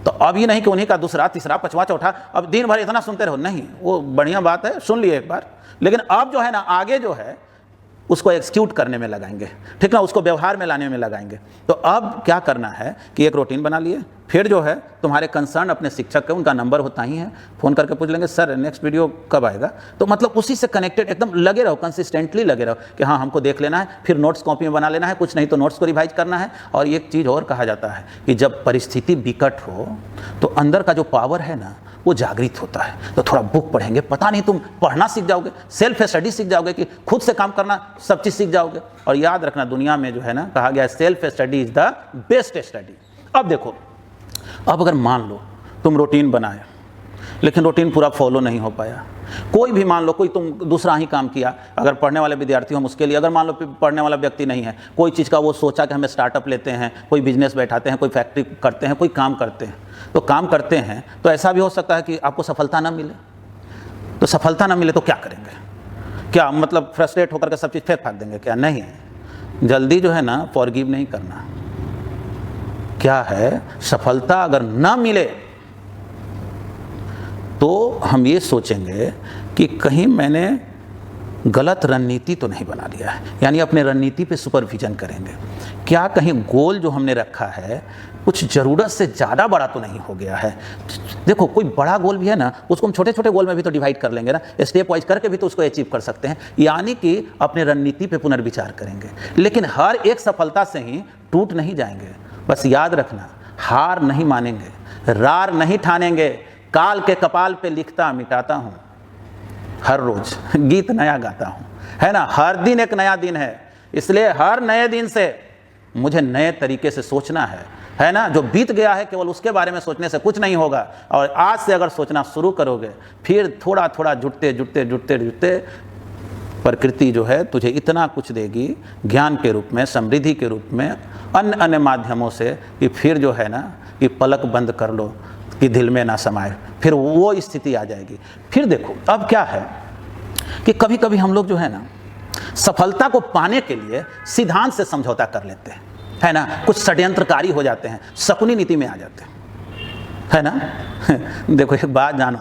तो अब ये नहीं कि उन्हीं का दूसरा, तीसरा, 5वां, चौथा अब दिन भर इतना सुनते रहो, नहीं, वो बढ़िया बात है, सुन लिए एक बार, लेकिन अब जो है ना आगे जो है उसको एक्सिक्यूट करने में लगाएंगे, ठीक ना, उसको व्यवहार में लाने में लगाएंगे। तो अब क्या करना है कि एक रूटीन बना लिए, फिर जो है तुम्हारे कंसर्न अपने शिक्षक के, उनका नंबर होता ही है, फ़ोन करके पूछ लेंगे सर नेक्स्ट वीडियो कब आएगा, तो मतलब उसी से कनेक्टेड एकदम लगे रहो, कंसिस्टेंटली लगे रहो कि हाँ हमको देख लेना है, फिर नोट्स कॉपी में बना लेना है, कुछ नहीं तो नोट्स को रिवाइज करना है। और एक चीज़ और कहा जाता है कि जब परिस्थिति विकट हो तो अंदर का जो पावर है ना वो जागृत होता है, तो थोड़ा बुक पढ़ेंगे, पता नहीं तुम पढ़ना सीख जाओगे, सेल्फ स्टडी सीख जाओगे, कि खुद से काम करना सब चीज़ सीख जाओगे। और याद रखना, दुनिया में जो है ना कहा गया है self study is the best study. अब देखो, अब अगर मान लो तुम रूटीन बनाए लेकिन रूटीन पूरा फॉलो नहीं हो पाया, कोई भी मान लो कोई तुम दूसरा ही काम किया, अगर पढ़ने वाले विद्यार्थी हम उसके लिए, अगर मान लो पढ़ने वाला व्यक्ति नहीं है, कोई चीज़ का वो सोचा कि हमें स्टार्टअप लेते हैं, कोई बिजनेस बैठाते हैं, कोई फैक्ट्री करते हैं, कोई काम करते हैं, तो काम करते हैं तो ऐसा भी हो सकता है कि आपको सफलता ना मिले। तो सफलता ना मिले तो क्या करेंगे, क्या मतलब फ्रस्ट्रेट होकर के सब चीज़ फेंक देंगे क्या? नहीं, जल्दी जो है ना फॉरगिव नहीं करना। क्या है, सफलता अगर ना मिले तो हम ये सोचेंगे कि कहीं मैंने गलत रणनीति तो नहीं बना लिया है, यानी अपने रणनीति पे सुपरविजन करेंगे, क्या कहीं गोल जो हमने रखा है कुछ ज़रूरत से ज़्यादा बड़ा तो नहीं हो गया है। देखो, कोई बड़ा गोल भी है ना, उसको हम छोटे छोटे गोल में भी तो डिवाइड कर लेंगे ना, स्टेप वाइज करके भी तो उसको अचीव कर सकते हैं, यानी कि अपने रणनीति पे पुनर्विचार करेंगे। लेकिन हर एक सफलता से ही टूट नहीं जाएंगे, बस याद रखना, हार नहीं मानेंगे, रार नहीं ठानेंगे, काल के कपाल पे लिखता मिटाता हूँ, हर रोज गीत नया गाता हूँ, है ना, हर दिन एक नया दिन है, इसलिए हर नए दिन से मुझे नए तरीके से सोचना है ना। जो बीत गया है केवल उसके बारे में सोचने से कुछ नहीं होगा, और आज से अगर सोचना शुरू करोगे फिर थोड़ा थोड़ा जुटते जुटते जुटते जुटते प्रकृति जो है तुझे इतना कुछ देगी, ज्ञान के रूप में, समृद्धि के रूप में, अन्य अन्य माध्यमों से, कि फिर जो है ना कि पलक बंद कर लो कि दिल में ना समाए, फिर वो स्थिति आ जाएगी। फिर देखो, अब क्या है कि कभी कभी हम लोग जो है ना सफलता को पाने के लिए सिद्धांत से समझौता कर लेते हैं, है ना, कुछ षड्यंत्रकारी हो जाते हैं, शकुनी नीति में आ जाते हैं, है ना। देखो एक बात जानो,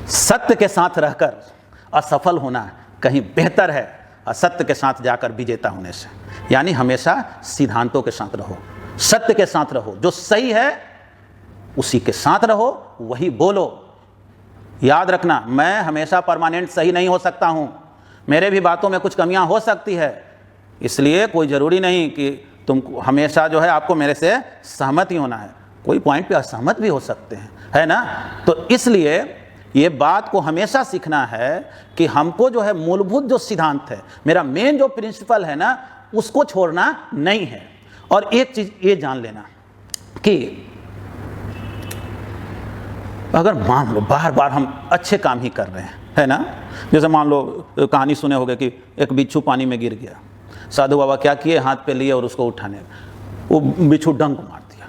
सत्य के साथ रहकर असफल होना कहीं बेहतर है असत्य के साथ जाकर विजेता होने से। यानी हमेशा सिद्धांतों के साथ रहो, सत्य के साथ रहो, जो सही है उसी के साथ रहो, वही बोलो। याद रखना, मैं हमेशा परमानेंट सही नहीं हो सकता हूं, मेरे भी बातों में कुछ कमियां हो सकती है, इसलिए कोई ज़रूरी नहीं कि तुम हमेशा जो है आपको मेरे से सहमत ही होना है, कोई पॉइंट पे असहमत भी हो सकते हैं, है ना। तो इसलिए ये बात को हमेशा सीखना है कि हमको जो है मूलभूत जो सिद्धांत है, मेरा मेन जो प्रिंसिपल है ना, उसको छोड़ना नहीं है। और एक चीज़ ये जान लेना कि अगर मान लो बार बार हम अच्छे काम ही कर रहे हैं, है ना, जैसे मान लो कहानी सुने होगे कि एक बिच्छू पानी में गिर गया, साधु बाबा क्या किए, हाथ पे लिए और उसको उठाने, वो बिच्छू डंक मार दिया।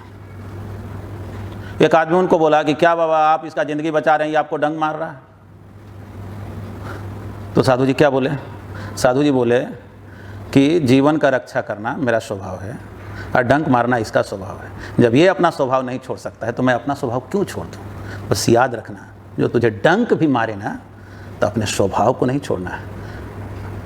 एक आदमी उनको बोला कि क्या बाबा आप इसका ज़िंदगी बचा रहे हैं, ये आपको डंक मार रहा है। तो साधु जी क्या बोले? साधु जी बोले कि जीवन का रक्षा करना मेरा स्वभाव है और डंक मारना इसका स्वभाव है। जब ये अपना स्वभाव नहीं छोड़ सकता है तो मैं अपना स्वभाव क्यों छोड़ दूँ? बस याद रखना, जो तुझे डंक भी मारे ना तो अपने स्वभाव को नहीं छोड़ना है।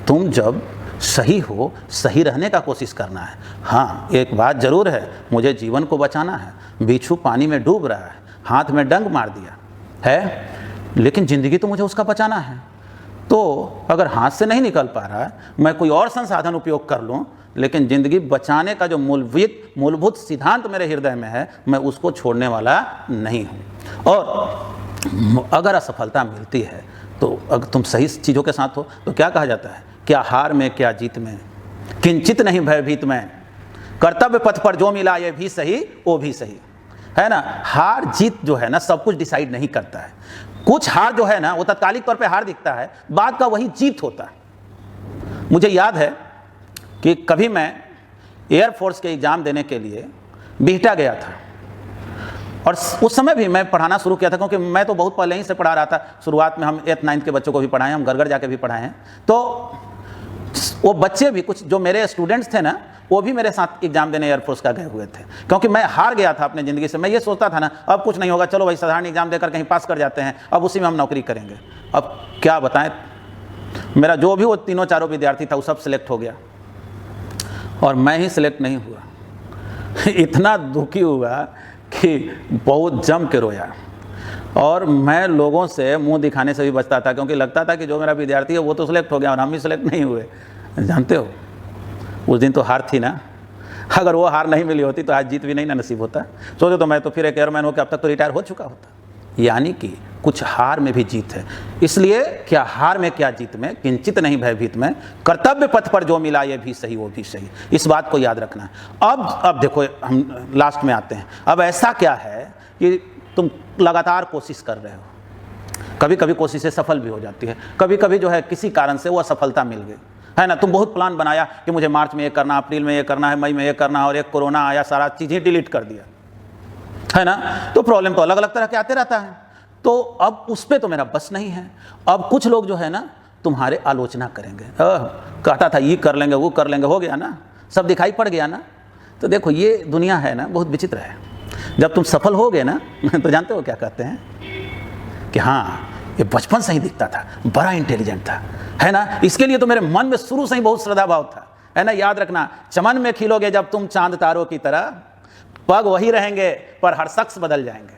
तुम जब सही हो, सही रहने का कोशिश करना है। हाँ, एक बात ज़रूर है, मुझे जीवन को बचाना है। बिच्छू पानी में डूब रहा है, हाथ में डंक मार दिया है, लेकिन ज़िंदगी तो मुझे उसका बचाना है। तो अगर हाथ से नहीं निकल पा रहा है, मैं कोई और संसाधन उपयोग कर लूँ, लेकिन ज़िंदगी बचाने का जो मूलभूत सिद्धांत मेरे हृदय में है, मैं उसको छोड़ने वाला नहीं हूँ। और अगर असफलता मिलती है तो अगर तुम सही चीज़ों के साथ हो तो क्या कहा जाता है, क्या हार में क्या जीत में, किंचित नहीं भयभीत में, कर्तव्य पथ पर जो मिला ये भी सही वो भी सही, है ना। हार जीत जो है ना सब कुछ डिसाइड नहीं करता है। कुछ हार जो है ना वो तत्कालिक तौर पे हार दिखता है, बाद का वही जीत होता है। मुझे याद है कि कभी मैं एयरफोर्स के एग्ज़ाम देने के लिए बिहटा गया था, और उस समय भी मैं पढ़ाना शुरू किया था, क्योंकि मैं तो बहुत पहले ही से पढ़ा रहा था। शुरुआत में हम 8th 9th के बच्चों को भी पढ़ाएं, हम घर जाके भी पढ़ाए हैं। तो वो बच्चे भी, कुछ जो मेरे स्टूडेंट्स थे ना, वो भी मेरे साथ एग्जाम देने एयरफोर्स का गए हुए थे, क्योंकि मैं हार गया था अपने ज़िंदगी से। मैं ये सोचता था ना अब कुछ नहीं होगा, चलो भाई साधारण एग्जाम देकर कहीं पास कर जाते हैं, अब उसी में हम नौकरी करेंगे। अब क्या बताएं, मेरा जो भी वो तीनों चारों विद्यार्थी था वो सब सिलेक्ट हो गया और मैं ही सिलेक्ट नहीं हुआ। इतना दुखी हुआ कि बहुत जम के रोया, और मैं लोगों से मुंह दिखाने से भी बचता था, क्योंकि लगता था कि जो मेरा विद्यार्थी है वो तो सिलेक्ट हो गया और हम ही सिलेक्ट नहीं हुए। जानते हो उस दिन तो हार थी ना, अगर वो हार नहीं मिली होती तो आज जीत भी नहीं ना नसीब होता। सोचो तो मैं तो फिर एक एयरमैन होकर अब तक तो रिटायर हो चुका होता। यानी कि कुछ हार में भी जीत है। इसलिए क्या हार में क्या जीत में, किंचित नहीं भयभीत में, कर्तव्य पथ पर जो मिला ये भी सही वो भी सही, इस बात को याद रखना। अब देखो हम लास्ट में आते हैं। अब ऐसा क्या है कि तुम लगातार कोशिश कर रहे हो, कभी कभी कोशिशें सफल भी हो जाती है, कभी कभी जो है किसी कारण से वो असफलता मिल गई, है ना। तुम बहुत प्लान बनाया कि मुझे मार्च में ये करना, अप्रैल में ये करना है, मई में ये करना है, और एक कोरोना आया, सारा चीज़ें डिलीट कर दिया, है ना। तो प्रॉब्लम तो अलग अलग तरह के आते रहता है। तो अब उस पर तो मेरा बस नहीं है। अब कुछ लोग जो है ना तुम्हारे आलोचना करेंगे, कहता था ये कर लेंगे वो कर लेंगे, हो गया ना, सब दिखाई पड़ गया ना। तो देखो ये दुनिया है ना बहुत विचित्र है। जब तुम सफल हो गए ना तो जानते हो क्या कहते हैं कि हाँ ये बचपन से ही दिखता था, बड़ा इंटेलिजेंट था, है ना। इसके लिए तो मेरे मन में शुरू से ही बहुत श्रद्धा भाव था, है ना। याद रखना, चमन में खिलोगे जब तुम चांद तारों की तरह, पग वही रहेंगे पर हर शख्स बदल जाएंगे।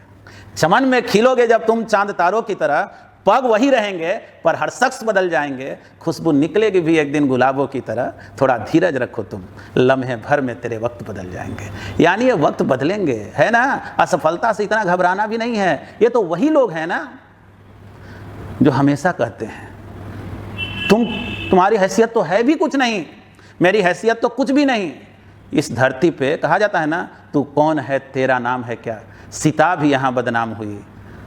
चमन में खिलोगे जब तुम चांद तारों की तरह, पग वही रहेंगे पर हर शख्स बदल जाएंगे। खुशबू निकलेगी भी एक दिन गुलाबों की तरह, थोड़ा धीरज रखो तुम, लम्हे भर में तेरे वक्त बदल जाएंगे। यानी ये वक्त बदलेंगे, है ना। असफलता से इतना घबराना भी नहीं है। ये तो वही लोग हैं ना जो हमेशा कहते हैं तुम्हारी हैसियत तो है भी कुछ नहीं, मेरी हैसियत तो कुछ भी नहीं। इस धरती पे कहा जाता है ना, तू कौन है तेरा नाम है क्या, सीता भी यहाँ बदनाम हुई।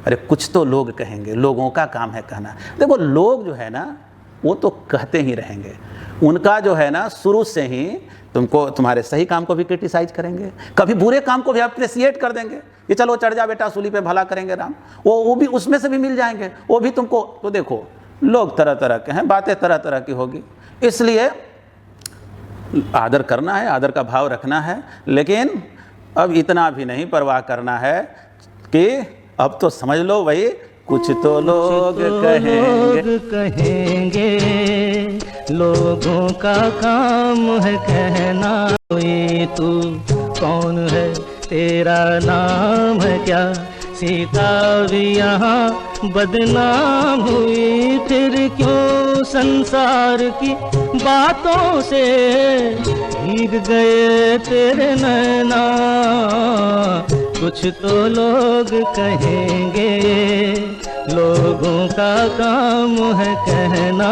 अरे कुछ तो लोग कहेंगे, लोगों का काम है कहना। देखो लोग जो है ना वो तो कहते ही रहेंगे, उनका जो है ना शुरू से ही तुमको तुम्हारे सही काम को भी क्रिटिसाइज करेंगे, कभी बुरे काम को भी अप्रिसिएट कर देंगे कि चलो चढ़ जा बेटा सूली पे, भला करेंगे राम। वो भी उसमें से भी मिल जाएंगे, वो भी तुमको। तो देखो लोग तरह तरह के हैं, बातें तरह तरह की होगी, इसलिए आदर करना है, आदर का भाव रखना है। लेकिन अब इतना भी नहीं परवाह करना है कि अब तो समझ लो भाई कुछ तो लोग कहेंगे, लोगों का काम है कहना। कोई तू कौन है तेरा नाम है क्या, सीता भी यहाँ बदनाम हुई। फिर क्यों संसार की बातों से भीग गए तेरे नैना। कुछ तो लोग कहेंगे, लोगों का काम है कहना।